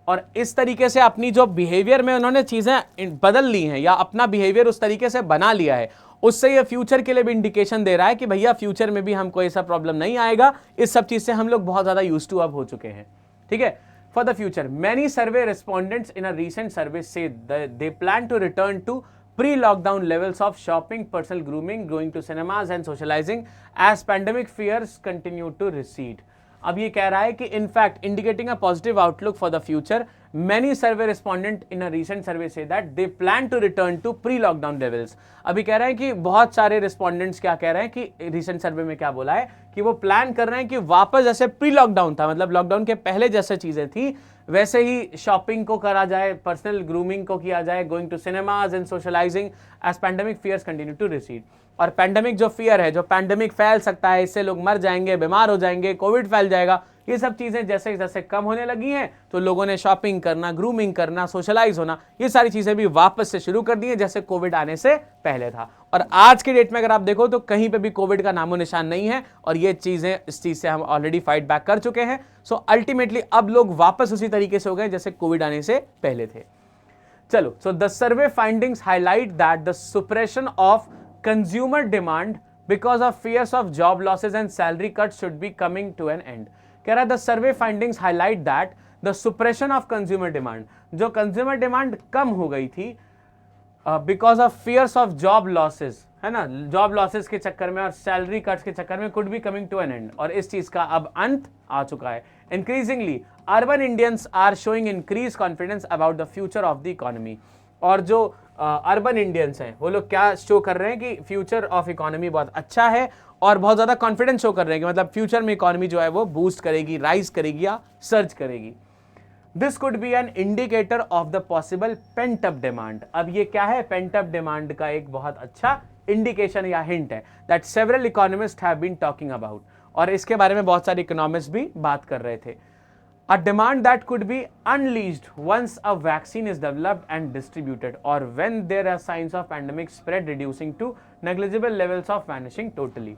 और इस तरीके से अपनी जो बिहेवियर में उन्होंने चीजें बदल ली हैं या अपना बिहेवियर उस तरीके से बना लिया है, उससे ये फ्यूचर के लिए भी इंडिकेशन दे रहा है कि भैया फ्यूचर में भी हमको ऐसा प्रॉब्लम नहीं आएगा। इस सब चीज से हम लोग बहुत ज्यादा यूज्ड टू अब हो चुके हैं। ठीक है, for the future, many survey respondents in a recent survey say that they plan to return to pre-lockdown levels of shopping, personal grooming, going to cinemas and socializing as pandemic fears continue to recede. अब ये कह रहा है कि in fact indicating a positive outlook for the future, many survey respondent in a recent survey say that they plan to return to pre-lockdown levels. अभी कह रहे हैं कि बहुत सारे respondents क्या कह रहे हैं कि recent survey में क्या बोला है कि वो प्लान कर रहे हैं कि वापस जैसे प्री लॉकडाउन था, मतलब लॉकडाउन के पहले जैसे चीजें थी वैसे ही शॉपिंग को करा जाए, पर्सनल ग्रूमिंग को किया जाए, going to cinemas and socialising as pandemic fears continue to recede. और पैंडेमिक जो फियर है, जो पैंडेमिक फैल सकता है, इससे लोग मर जाएंगे, बीमार हो जाएंगे, कोविड फैल जाएगा, ये सब चीजें जैसे जैसे कम होने लगी हैं तो लोगों ने शॉपिंग करना, ग्रूमिंग करना, सोशलाइज होना, ये सारी चीजें भी वापस से शुरू कर दी हैं जैसे कोविड आने से पहले था। और आज के डेट में अगर आप देखो तो कहीं पे भी कोविड का नामो निशान नहीं है, और ये चीजें, इस चीज से हम ऑलरेडी फाइट बैक कर चुके हैं। सो अल्टीमेटली अब लोग वापस उसी तरीके से हो गए जैसे कोविड आने से पहले थे। चलो, so the survey findings highlight that the suppression of consumer demand because of fears of job losses and salary cut should be coming to an end. कह रहा है the survey findings highlight that the suppression of consumer demand, जो consumer demand कम हो गई थी because of fears of job losses, है ना, जॉब लॉसेज के चक्कर में और सैलरी कट्स के चक्कर में, could be coming to an end, और इस चीज का अब अंत आ चुका है। Increasingly urban Indians are showing increase confidence about the future of the economy, और जो अर्बन इंडियंस हैं वो लोग क्या शो कर रहे हैं कि फ्यूचर ऑफ इकोनॉमी बहुत अच्छा है, और बहुत ज्यादा कॉन्फिडेंस शो कर रहे हैं कि मतलब फ्यूचर में इकोनॉमी जो है वो बूस्ट करेगी, राइज करेगी या सर्ज करेगी। This could be an indicator of the possible pent up demand. अब ये क्या है, पेंट अप डिमांड का एक बहुत अच्छा इंडिकेशन या हिंट है that several economist have been talking about, और इसके बारे में बहुत सारे इकोनॉमिस्ट भी बात कर रहे थे। A demand that could be unleashed once a vaccine is developed and distributed, or when there are signs of pandemic spread reducing to negligible levels of vanishing totally.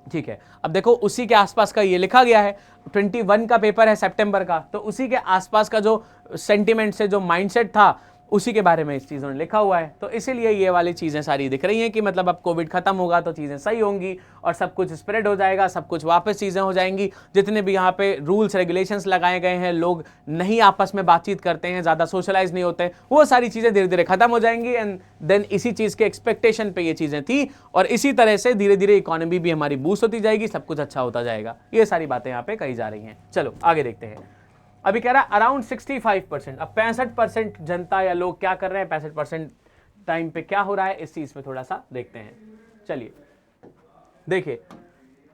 ठीक है, अब देखो उसी के आसपास का ये लिखा गया है, 21 का पेपर है सितंबर का, तो उसी के आसपास का जो सेंटिमेंट से जो माइंडसेट था उसी के बारे में इस चीज़ों ने लिखा हुआ है। तो इसीलिए ये वाली चीज़ें सारी दिख रही हैं कि मतलब अब कोविड खत्म होगा तो चीज़ें सही होंगी और सब कुछ स्प्रेड हो जाएगा, सब कुछ वापस चीज़ें हो जाएंगी। जितने भी यहाँ पे रूल्स रेगुलेशंस लगाए गए हैं, लोग नहीं आपस में बातचीत करते हैं, ज़्यादा सोशलाइज नहीं होते, वो सारी चीज़ें धीरे धीरे खत्म हो जाएंगी। एंड देन इसी चीज़ के एक्सपेक्टेशन पे ये चीज़ें थी, और इसी तरह से धीरे धीरे इकोनॉमी भी हमारी बूस्ट होती जाएगी, सब कुछ अच्छा होता जाएगा। ये सारी बातें यहाँ पे कही जा रही हैं। चलो आगे देखते हैं। अभी कह रहा है अराउंड 65%, अब 65% जनता या लोग क्या कर रहे हैं, 65% टाइम पे क्या हो रहा है, इस चीज में थोड़ा सा देखते हैं। चलिए देखिए,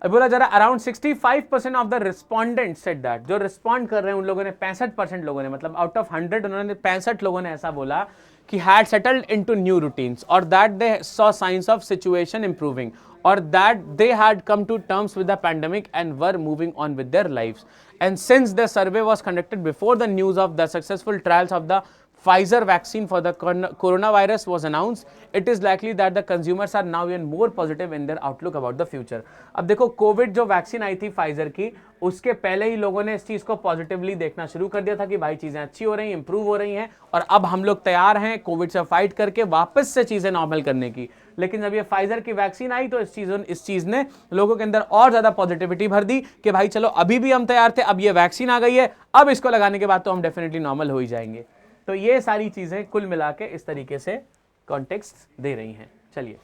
अब बोला जा रहा है around 65% of the respondent said that, जो रिस्पॉन्ड कर रहे हैं उन लोगों ने 65% लोगों ने, मतलब आउट ऑफ 100 उन्होंने 65 लोगों ने ऐसा बोला कि had settled into new routines, और that they saw signs of situation improving, or that they had come to terms with the pandemic and were moving on with their lives. And since the survey was conducted before the news of the successful trials of the Pfizer vaccine for the coronavirus was announced, it is likely that the consumers are now even more positive in their outlook about the future. अब देखो Covid जो vaccine आई थी Pfizer की, उसके पहले ही लोगों ने इस चीज को पॉजिटिवली देखना शुरू कर दिया था कि भाई चीजें अच्छी हो रही हैं, इंप्रूव हो रही हैं, और अब हम लोग तैयार हैं कोविड से फाइट करके वापस से चीजें नॉर्मल करने की। लेकिन जब ये फाइजर की वैक्सीन आई तो इस चीज ने लोगों के अंदर और ज्यादा पॉजिटिविटी भर दी कि भाई चलो अभी भी हम तैयार थे, अब ये वैक्सीन आ गई है, अब इसको लगाने के बाद तो हम डेफिनेटली नॉर्मल हो ही जाएंगे। तो ये सारी चीजें कुल मिला के इस तरीके से कॉन्टेक्स्ट दे रही हैं। चलिए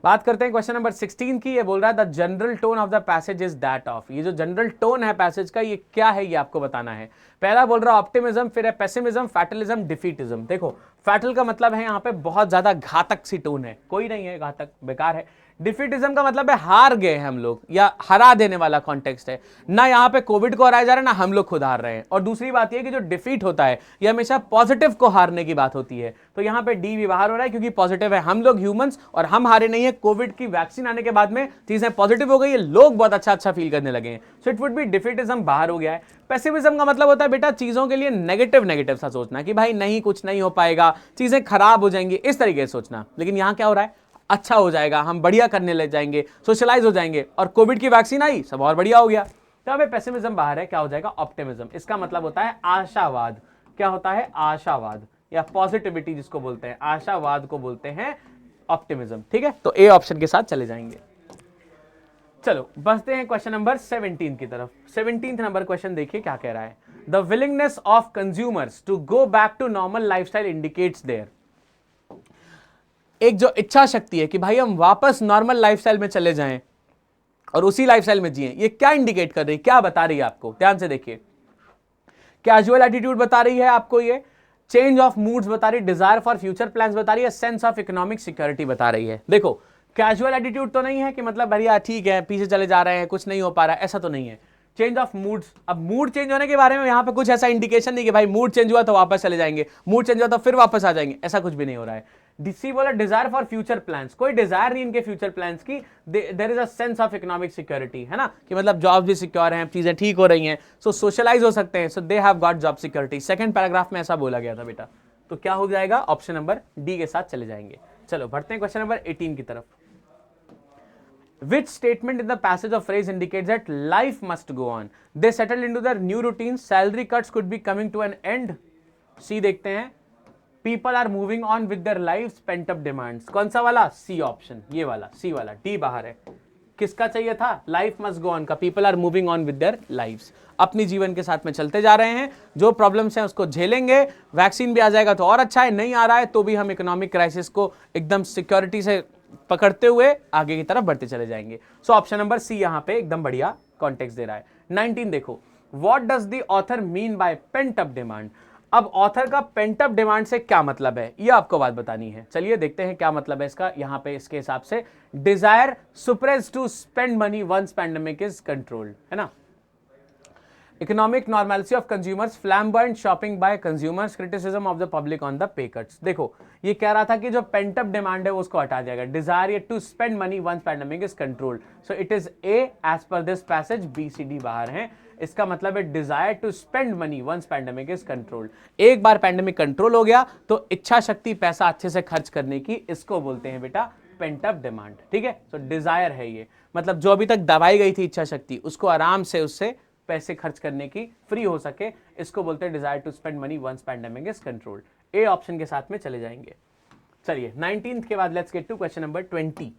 बात करते हैं क्वेश्चन नंबर 16 की। ये बोल रहा है the general tone of the passage is that of. ये जो जनरल टोन है पैसेज का, ये क्या है, ये आपको बताना है। पहला बोल रहा है ऑप्टिमिज्म, फिर है पेसिमिज्म, फैटलिज्म, डिफीटिज्म। देखो फैटल का मतलब है यहाँ पे बहुत ज्यादा घातक सी टोन है, कोई नहीं है घातक, बेकार है। डिफीटिज्म का मतलब है हार गए हैं हम लोग, या हरा देने वाला कॉन्टेक्स्ट है। ना यहाँ पे कोविड को हराया जा रहा है, ना हम लोग खुद हार रहे हैं। और दूसरी बात यह कि जो डिफीट होता है ये हमेशा पॉजिटिव को हारने की बात होती है। तो यहाँ पे डी भी बाहर हो रहा है क्योंकि पॉजिटिव है, हम लोग ह्यूमंस और हम हारे नहीं है। कोविड की वैक्सीन आने के बाद में चीजें पॉजिटिव हो गई है, लोग बहुत अच्छा फील करने लगे हैं। सो इट वुड बी डिफीटिज्म बाहर हो गया है। पेसिमिज्म का मतलब होता है बेटा चीजों के लिए नेगेटिव सा सोचना कि भाई नहीं, कुछ नहीं हो पाएगा, चीजें खराब हो जाएंगी, इस तरीके से सोचना। लेकिन यहां क्या हो रहा है, अच्छा हो जाएगा, हम बढ़िया करने लग जाएंगे, सोशलाइज हो जाएंगे, और कोविड की वैक्सीन आई, सब और बढ़िया हो गया। तो अब पेसिमिज्म बाहर है, क्या हो जाएगा, ऑप्टिमिज्म। इसका मतलब होता है आशावाद। क्या होता है, आशावाद या पॉजिटिविटी जिसको बोलते हैं, आशावाद को बोलते हैं ऑप्टिमिज्म। ठीक है, तो ए ऑप्शन के साथ चले जाएंगे। चलो बढ़ते हैं क्वेश्चन नंबर 17 की तरफ। 17 नंबर क्वेश्चन देखिए क्या कह रहा है। The willingness of consumers to go back to normal lifestyle indicates their. एक जो इच्छा शक्ति है कि भाई हम वापस नॉर्मल लाइफस्टाइल में चले जाएं और उसी लाइफस्टाइल में जिएं, ये क्या इंडिकेट कर रही है, क्या बता रही है आपको, ध्यान से देखिए। कैजुअल एटीट्यूड बता रही है आपको, ये चेंज ऑफ मूड्स बता रही है, डिजायर फॉर फ्यूचर प्लान्स बता रही है, सेंस ऑफ इकोनॉमिक सिक्योरिटी बता रही है। देखो कैजुअल एटीट्यूड तो नहीं है कि मतलब भैया ठीक है पीछे चले जा रहे हैं, कुछ नहीं हो पा रहा है, ऐसा तो नहीं है। चेंज ऑफ मूड्स, अब मूड चेंज होने के बारे में यहां पे कुछ ऐसा इंडिकेशन नहीं कि भाई मूड चेंज हुआ तो वापस चले जाएंगे, मूड चेंज हुआ तो फिर वापस आ जाएंगे, ऐसा कुछ भी नहीं हो रहा है। सी बोला डिजायर फॉर फ्यूचर प्लान्स, कोई डिजायर नहीं इनके फ्यूचर प्लान्स की। There is a sense of economic security, है ना, कि मतलब जॉब भी सिक्योर हैं, चीजें ठीक हो रही हैं, सो सोशलाइज हो सकते हैं, so they have got job security. Second paragraph में ऐसा बोला गया था बेटा। तो क्या हो जाएगा, ऑप्शन नंबर डी के साथ चले जाएंगे। चलो बढ़ते हैं क्वेश्चन नंबर 18 की तरफ। Which statement in the passage of phrase indicates that life must go on? They settled into their new routines. Salary cuts could be coming to an end. C देखते हैं। People are moving on with their lives. Pent up demands. कौन सा वाला? C option, ये वाला, C वाला। D बाहर है। किसका चाहिए था? Life must go on का। People are moving on with their lives. अपनी जीवन के साथ में चलते जा रहे हैं, जो प्रॉब्लम्स हैं उसको झेलेंगे। वैक्सीन भी आ जाएगा तो और अच्छा है, नहीं आ रहा है तो भी हम इकोनॉमिक क्राइसिस को एकदम सिक्योरिटी से पकड़ते हुए आगे की तरफ बढ़ते चले जाएंगे। सो ऑप्शन नंबर सी यहां पे एकदम बढ़िया कॉन्टेक्स्ट दे रहा है। 19 देखो, what does the author mean by pent up demand. अब ऑथर का पेंट अप डिमांड से क्या मतलब है, ये आपको बात बतानी है। चलिए देखते हैं क्या मतलब है इसका। यहां पे इसके हिसाब से desire suppress to spend money once pandemic is controlled, है ना। Economic normality of consumers, flamboyant shopping by consumers, criticism of the public on the pay cuts. देखो ये कह रहा था कि जो पेंट अप डिमांड है उसको हटा जाएगा। Desire to spend money once pandemic is controlled, so it is A as per this passage. B C D बाहर है। इसका मतलब है desire to spend money once pandemic is controlled. एक बार पैंडेमिक कंट्रोल हो गया तो इच्छा शक्ति, पैसा अच्छे से खर्च करने की, इसको बोलते हैं बेटा पेंट अप डिमांड। ठीक है, सो डिजायर है ये, मतलब जो अभी तक दबाई गई थी इच्छा शक्ति उसको आराम से उससे पैसे खर्च करने की, फ्री हो सके, इसको बोलते हैं desire to spend money once pandemic is controlled. A option के साथ में चले जाएंगे। चलिए 19 के बाद let's get to question number 20।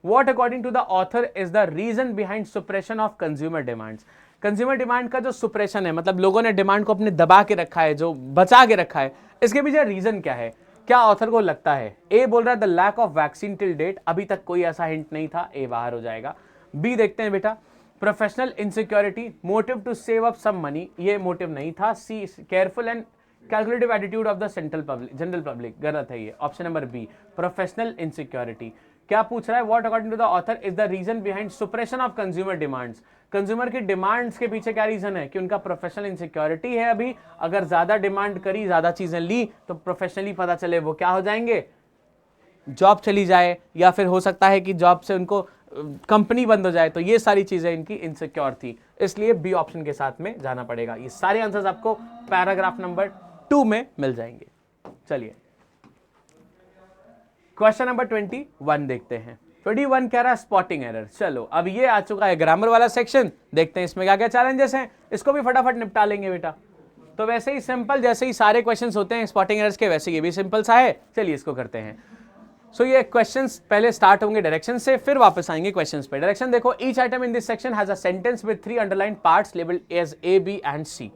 What according to the author is the reason behind suppression of consumer demands. Consumer demand का जो सुप्रेशन है, मतलब लोगों ने डिमांड को अपने दबा के रखा है, जो बचा के रखा है, इसके पीछे रीजन क्या है, क्या ऑथर को लगता है। ए बोल रहा है the lack of vaccine till date, अभी तक कोई ऐसा हिंट नहीं था, ए बाहर हो जाएगा। बी देखते हैं बेटा, professional insecurity, motive to save up some money, ये मोटिव नहीं था। C careful and calculative attitude of the general public, गलत है ये, option number B professional insecurity. क्या पूछ रहा है, what according to the author is the reason behind suppression of consumer demands. Consumer की डिमांड्स के पीछे क्या रीजन है कि उनका प्रोफेशनल इनसिक्योरिटी है। अभी अगर ज्यादा डिमांड करी, ज्यादा चीजें ली तो प्रोफेशनली पता चले वो क्या हो जाएंगे, जॉब चली जाए, या फिर हो सकता है कि जॉब से उनको कंपनी बंद हो जाए। तो ये सारी चीजें इनकी इनसिक्योर थी, इसलिए बी ऑप्शन के साथ में जाना पड़ेगा। ये सारे आंसर्स आपको पैराग्राफ नंबर 2 में मिल जाएंगे। चलिए क्वेश्चन नंबर 21 देखते हैं। 21 कह रहा है स्पॉटिंग एरर। चलो अब ये आ चुका है ग्रामर वाला सेक्शन, देखते हैं इसमें क्या क्या चैलेंजेस हैं, इसको भी फटाफट निपटा लेंगे बेटा। तो वैसे ही सिंपल, जैसे ही सारे क्वेश्चंस होते हैं स्पॉटिंग एरर्स के, वैसे ये भी सिंपल सा है। चलिए इसको करते हैं। सो ये क्वेश्चंस पहले स्टार्ट होंगे डायरेक्शन से, फिर वापस आएंगे क्वेश्चंस पे। डायरेक्शन देखो, each item in this section has a sentence with 3 underline parts labelled as A, B and C.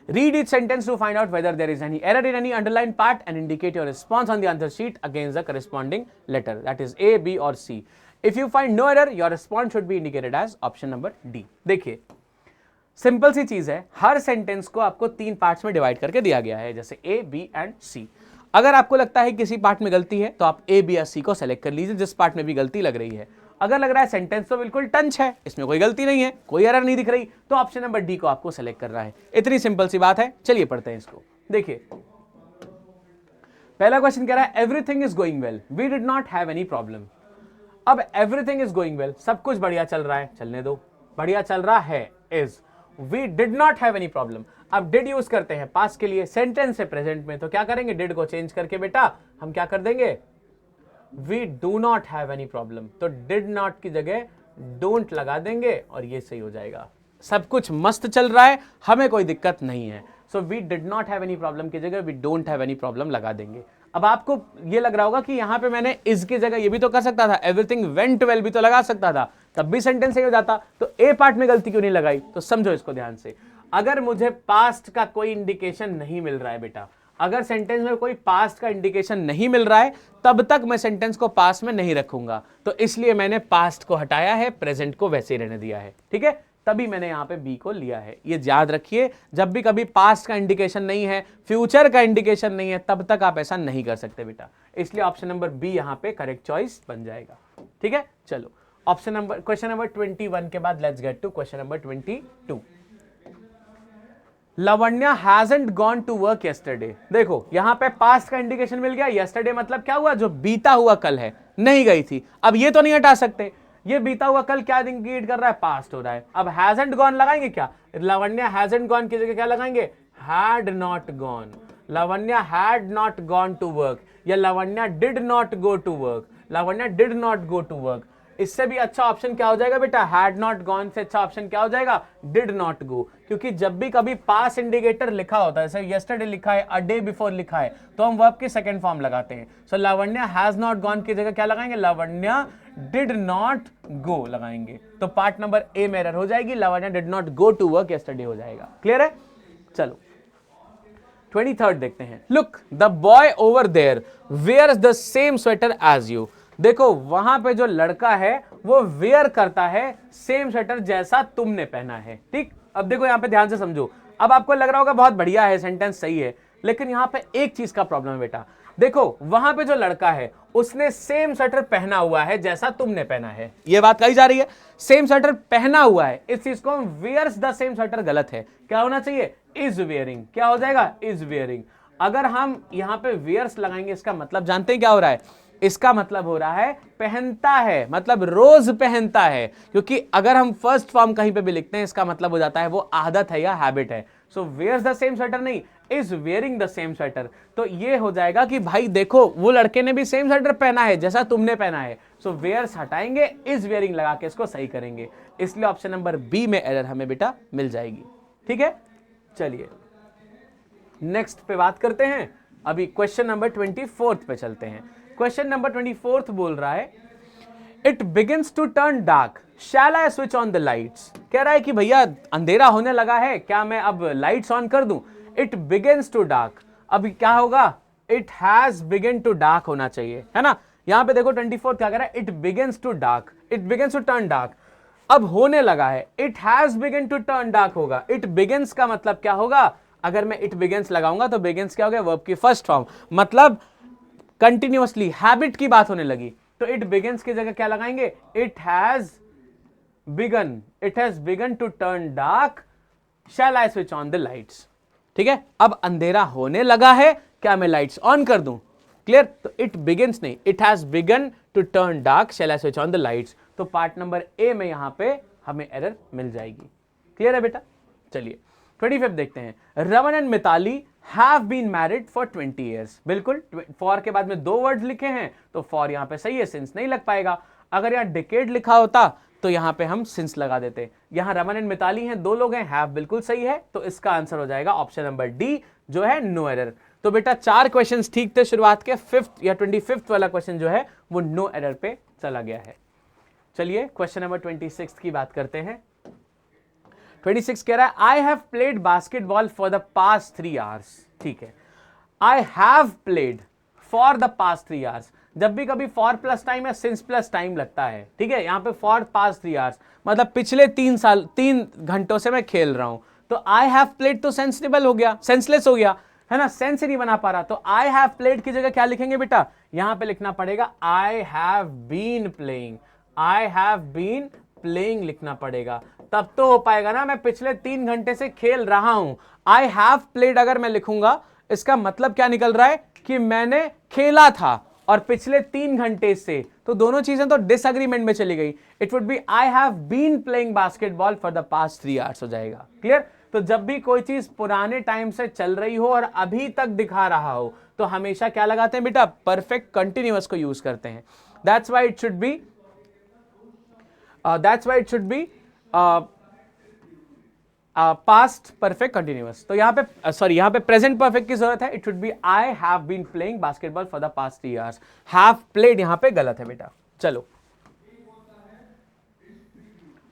Read each sentence to find out whether there is any error in any underlined part and indicate your response on the answer sheet against the corresponding letter, that is A, B or C. If you find no error, your response should be indicated as option number D. देखिए simple सी चीज है, हर sentence को आपको 3 parts में divide करके दिया गया है, जैसे A, B एंड C. अगर आपको लगता है किसी पार्ट में गलती है तो आप ए, बी या सी को सेलेक्ट कर लीजिए जिस पार्ट में भी गलती लग रही है। अगर लग रहा है सेंटेंस तो बिल्कुल टंच है, इसमें कोई गलती नहीं है, कोई एरर नहीं दिख रही, तो ऑप्शन नंबर डी को आपको सेलेक्ट करना है। इतनी सिंपल सी बात है। चलिए पढ़ते हैं इसको। देखिए पहला क्वेश्चन कह रहा है everything is going well, we did not have any problem. अब एवरीथिंग इज गोइंग वेल, सब कुछ बढ़िया चल रहा है, चलने दो, बढ़िया चल रहा है, is, we did not have any problem. अब डिड यूज करते हैं पास्ट के लिए, सेंटेंस है प्रेजेंट में, तो क्या करेंगे, डिड को चेंज करके बेटा हम क्या कर देंगे, we do not have any problem. तो डिड नॉट की जगह डोंट लगा देंगे और ये सही हो जाएगा। सब कुछ मस्त चल रहा है, हमें कोई दिक्कत नहीं है। So we did not have any problem की जगह we don't have any problem लगा देंगे। अब आपको ये लग रहा होगा कि यहां पे मैंने इज की जगह ये भी तो कर सकता था, एवरीथिंग वेंट वेल भी तो लगा सकता था, तब भी सेंटेंस सही हो जाता। तो ए पार्ट में गलती क्यों नहीं लगाई, तो समझो इसको ध्यान से। अगर मुझे पास्ट का कोई इंडिकेशन नहीं मिल रहा है बेटा, अगर सेंटेंस में कोई पास्ट का इंडिकेशन नहीं मिल रहा है, तब तक मैं सेंटेंस को पास्ट में नहीं रखूंगा। तो इसलिए मैंने पास्ट को हटाया है, प्रेजेंट को वैसे ही रहने दिया है। ठीक है, तभी मैंने यहां पे बी को लिया है। ये याद रखिए, जब भी कभी पास्ट का इंडिकेशन नहीं है, फ्यूचर का इंडिकेशन नहीं है, तब तक आप ऐसा नहीं कर सकते बेटा। इसलिए ऑप्शन नंबर बी यहां पे करेक्ट चॉइस बन जाएगा। ठीक है, चलो ऑप्शन नंबर, क्वेश्चन नंबर 21 के बाद let's get to question number 22। Lavanya hasn't gone to work yesterday. देखो यहां पे पास्ट का इंडिकेशन मिल गया, यस्टरडे मतलब क्या हुआ, जो बीता हुआ कल है, नहीं गई थी। अब ये तो नहीं हटा सकते, ये बीता हुआ कल क्या इंडिकेट कर रहा है, पास्ट हो रहा है। अब हैजंट गॉन लगाएंगे क्या, लावण्या हैजंट गॉन की जगह क्या लगाएंगे, had not gone. Lavanya had not gone to work, या Lavanya did not go to work, Lavanya did not go to work. इससे भी अच्छा ऑप्शन क्या हो जाएगा बेटा, हैड नॉट गॉन से अच्छा ऑप्शन क्या हो जाएगा, डिड नॉट गो। क्योंकि जब भी कभी पास इंडिकेटर लिखा होता है, जैसे यस्टरडे लिखा है, अ डे बिफोर लिखा है, तो हम वर्ब की सेकंड फॉर्म लगाते हैं। सो लावण्या हैज नॉट गॉन की जगह क्या लगाएंगे, लावण्या डिड नॉट गो लगाएंगे। तो पार्ट नंबर ए में एरर हो जाएगी, Lavanya did not go to work yesterday हो जाएगा। क्लियर है, चलो 23rd देखते हैं। Look the boy over there where's the same sweater as you. देखो वहां पे जो लड़का है वो वेयर करता है सेम स्वेटर जैसा तुमने पहना है। ठीक, अब देखो यहां पे ध्यान से समझो। अब आपको लग रहा होगा बहुत बढ़िया है, सेंटेंस सही है, लेकिन यहां पे एक चीज का प्रॉब्लम है बेटा। देखो वहां पे जो लड़का है उसने सेम स्वेटर पहना हुआ है जैसा तुमने पहना है, ये बात कही जा रही है, सेम स्वेटर पहना हुआ है। इस चीज को वेयर्स द सेम स्वेटर गलत है, क्या होना चाहिए, इज वेयरिंग। क्या हो जाएगा, इज वेयरिंग। अगर हम यहां पे वेयर्स लगाएंगे, इसका मतलब जानते हैं क्या हो रहा है, इसका मतलब हो रहा है पहनता है, मतलब रोज पहनता है। क्योंकि अगर हम फर्स्ट फॉर्म कहीं पे भी लिखते हैं, इसका मतलब हो जाता है वो आदत है या हैबिट है। सो वेयर्स द सेम स्वेटर नहीं, is wearing the same sweater. तो ये हो जाएगा कि भाई देखो वो लड़के ने भी सेम स्वेटर पहना है जैसा तुमने पहना है। सो वेयर्स हटाएंगे, इज वेयरिंग लगा के इसको सही करेंगे। इसलिए ऑप्शन नंबर बी में एरर हमें बेटा मिल जाएगी। ठीक है, चलिए नेक्स्ट पे बात करते हैं। अभी क्वेश्चन नंबर 24 पे चलते हैं। क्वेश्चन नंबर 24 बोल रहा है it begins to turn dark, shall I switch on the lights. कह रहा है कि भैया अंधेरा होने लगा है, क्या मैं अब लाइट्स ऑन कर दूं। इट बिगिंस टू डार्क, अब क्या होगा, it has begin to dark होना चाहिए, है ना। यहां पे देखो 24 क्या कह रहा है, it begins to dark, it begins to turn dark. अब होने लगा है, it has begin to turn dark होगा। इट बिगिंस का मतलब क्या होगा, अगर मैं इट बिगिंस लगाऊंगा तो बिगिंस क्या हो गया, वर्ब की फर्स्ट फॉर्म, मतलब कंटिन्यूअसली हैबिट की बात होने लगी। तो इट बिगिंस की जगह क्या लगाएंगे, it has begun to turn dark, shall I switch on the lights. ठीक है, अब अंधेरा होने लगा है, क्या मैं लाइट्स ऑन कर दूं। क्लियर, तो इट बिगिंस नहीं, it has begun to turn dark, shall I switch on the lights. तो पार्ट नंबर ए में यहां पे हमें एरर मिल जाएगी। क्लियर है बेटा, चलिए 25 देखते हैं। Raman and Mitali have been married for 20 years। बिल्कुल, फॉर के बाद में दो वर्ड्स लिखे हैं तो फॉर यहां पे सही है, सिंस नहीं लग पाएगा। अगर यहां डिकेड लिखा होता तो यहां पे हम सिंस लगा देते। यहां रमन एंड मिताली हैं, दो लोग हैं, हैव बिल्कुल सही है, तो इसका आंसर हो जाएगा ऑप्शन नंबर डी, जो है नो एरर। तो बेटा 4 क्वेश्चंस ठीक थे शुरुआत के, 5th या 25th वाला क्वेश्चन जो है वो नो एरर पे चला गया है। चलिए क्वेश्चन नंबर 26 की बात करते हैं। 26 कह रहा है I have played basketball for the past 3 hours। ठीक है, I have played for the past 3 hours। जब भी कभी फॉर प्लस टाइम या सिंस प्लस टाइम लगता है, ठीक है, यहां पे फॉर पास्ट 3 hours मतलब पिछले 3 घंटों से मैं खेल रहा हूं। तो आई हैव प्लेड तो सेंसिबल हो गया, सेंसलेस हो गया। है ना, सेंस ही नहीं बना पा रहा। तो आई हैव प्लेड की जगह क्या लिखेंगे बेटा, यहां पे लिखना पड़ेगा I have been playing, I have been playing लिखना पड़ेगा, तब तो हो पाएगा ना, मैं पिछले 3 घंटे से खेल रहा हूं। आई हैव प्लेड अगर मैं लिखूंगा, इसका मतलब क्या निकल रहा है कि मैंने खेला था, और पिछले 3 घंटे से, तो दोनों चीजें तो डिसएग्रीमेंट में चली गई। It would be I have been playing basketball for the past 3 hours हो जाएगा। क्लियर? तो जब भी कोई चीज पुराने टाइम से चल रही हो और अभी तक दिखा रहा हो, तो हमेशा क्या लगाते हैं बेटा, परफेक्ट कंटिन्यूअस को यूज करते हैं। That's why it should B past perfect continuous. तो यहां पे सॉरी, यहां पे प्रेजेंट परफेक्ट की जरूरत है। It should be I have been playing basketball for the past 3 hours. Have played यहां पे गलत है बेटा। चलो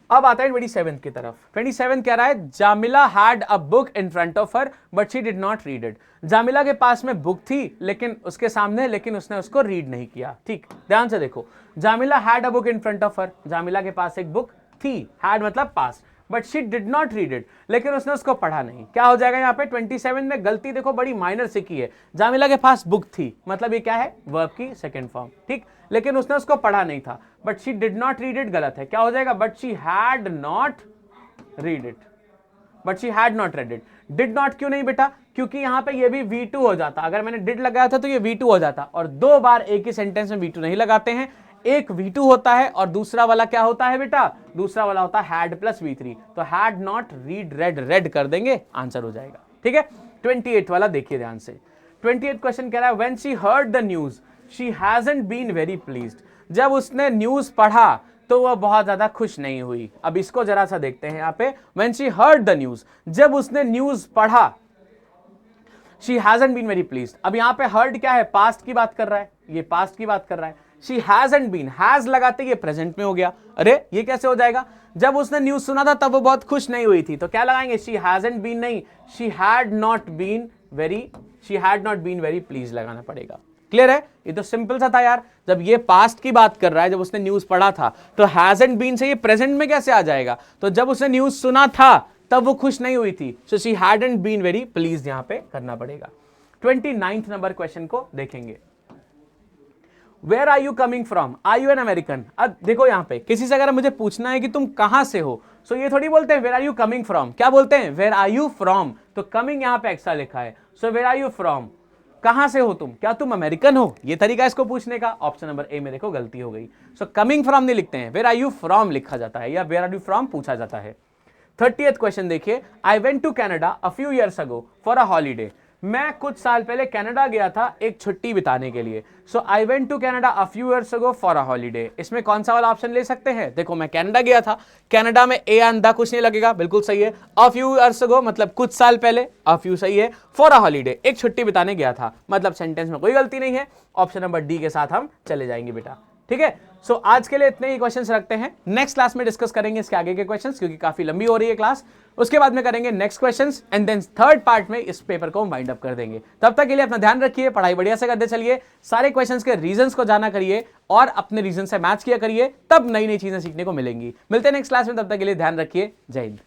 अब आता है 27 की तरफ। 27 कह रहा है Jamila had a book in front of her but she did not read it. Jamila के पास में बुक थी लेकिन उसके सामने, लेकिन उसने उसको रीड नहीं किया। ठीक, ध्यान से देखो, Jamila had a book in front of her, Jamila के पास एक बुक थी, हैड मतलब past, but she did not read it, लेकिन उसने उसको पढ़ा नहीं। क्या हो जाएगा यहाँ पे 27 में, गलती देखो बड़ी माइनर सी की है। जामिला के पास बुक थी, मतलब ये क्या है, वर्ब की सेकंड फॉर्म। ठीक, लेकिन उसने उसको पढ़ा नहीं था। But she did not read it गलत है। क्या हो जाएगा, but she had not read it, but she had not read it. Did not क्यों नहीं बेटा, क्योंकि यहां पे ये भी V2 हो जाता। अगर मैंने डिड लगाया था तो ये V2 हो जाता, और 2 बार एक ही सेंटेंस में V2 नहीं लगाते हैं। एक V2 होता है और दूसरा वाला क्या होता है बेटा, दूसरा वाला होता है हैड प्लस V3। तो had not read red, red कर देंगे, आंसर हो जाएगा। ठीक है, 28 वाला देखिए ध्यान से। 28 क्वेश्चन कह रहा है when she heard the news she hasn't been very pleased. जब उसने न्यूज पढ़ा तो वह बहुत ज्यादा खुश नहीं हुई। अब इसको जरा सा देखते हैं यहाँ पे, when she heard the news, जब उसने न्यूज पढ़ा, she hasn't been very pleased. अब यहाँ पे हर्ड क्या है, पास्ट की बात कर रहा है, ये पास्ट की बात कर रहा है। शी हैजंट बीन, हैज लगाते ये प्रेजेंट में हो गया। अरे ये कैसे हो जाएगा, जब उसने न्यूज सुना था तब वो बहुत खुश नहीं हुई थी, तो क्या लगाएंगे, शी हैजंट बीन नहीं, she had not been very please लगाना पड़ेगा। क्लियर है, ये तो सिंपल सा था यार। जब ये पास्ट की बात कर रहा है, जब उसने न्यूज पढ़ा था, तो हैजंट बीन से ये प्रेजेंट में कैसे आ जाएगा, तो जब उसने न्यूज सुना था तब वो खुश नहीं हुई थी, so she hadn't been very please यहां पे करना पड़ेगा। 29 नंबर क्वेश्चन को देखेंगे। Where are you coming from, are you an American. अब देखो यहां पे किसी से अगर मुझे पूछना है कि तुम कहां से हो, सो ये थोड़ी बोलते हैं where are you coming from, क्या बोलते हैं वेयर आर यू फ्रॉम। तो कमिंग यहां पे एक्स्ट्रा लिखा है, so where are you from, कहां से हो तुम, क्या तुम अमेरिकन हो, ये तरीका इसको पूछने का। ऑप्शन नंबर ए में देखो गलती हो गई। सो कमिंग फ्रॉम नहीं लिखते हैं, वेयर आर यू फ्रॉम लिखा जाता है, या वेयर आर यू फ्रॉम पूछा जाता है। 30th क्वेश्चन देखिए, I went to Canada a few years ago for a holiday. मैं कुछ साल पहले कनाडा गया था एक छुट्टी बिताने के लिए। So I went to Canada a few years ago for a holiday. इसमें कौन सा वाला ऑप्शन ले सकते हैं, देखो मैं कनाडा गया था, कनाडा में ए एंड द कुछ नहीं लगेगा, बिल्कुल सही है। अ फ्यू ईयर्स अगो मतलब कुछ साल पहले, अ फ्यू सही है। फॉर अ हॉलीडे एक छुट्टी बिताने गया था, मतलब सेंटेंस में कोई गलती नहीं है। ऑप्शन नंबर डी के साथ हम चले जाएंगे बेटा। ठीक है, सो आज के लिए इतने ही क्वेश्चंस रखते हैं। नेक्स्ट क्लास में डिस्कस करेंगे इसके आगे के क्वेश्चंस, क्योंकि काफी लंबी हो रही है क्लास। उसके बाद में करेंगे next questions and then third part में इस पेपर को हम वाइंड अप कर देंगे। तब तक के लिए अपना ध्यान रखिए, पढ़ाई बढ़िया से करते चलिए, सारे क्वेश्चंस के रीजंस को जाना करिए और अपने रीजन से मैच किया करिए, तब नई नई चीजें सीखने को मिलेंगी। मिलते हैं नेक्स्ट क्लास में, तब तक के लिए ध्यान रखिए। जय हिंद।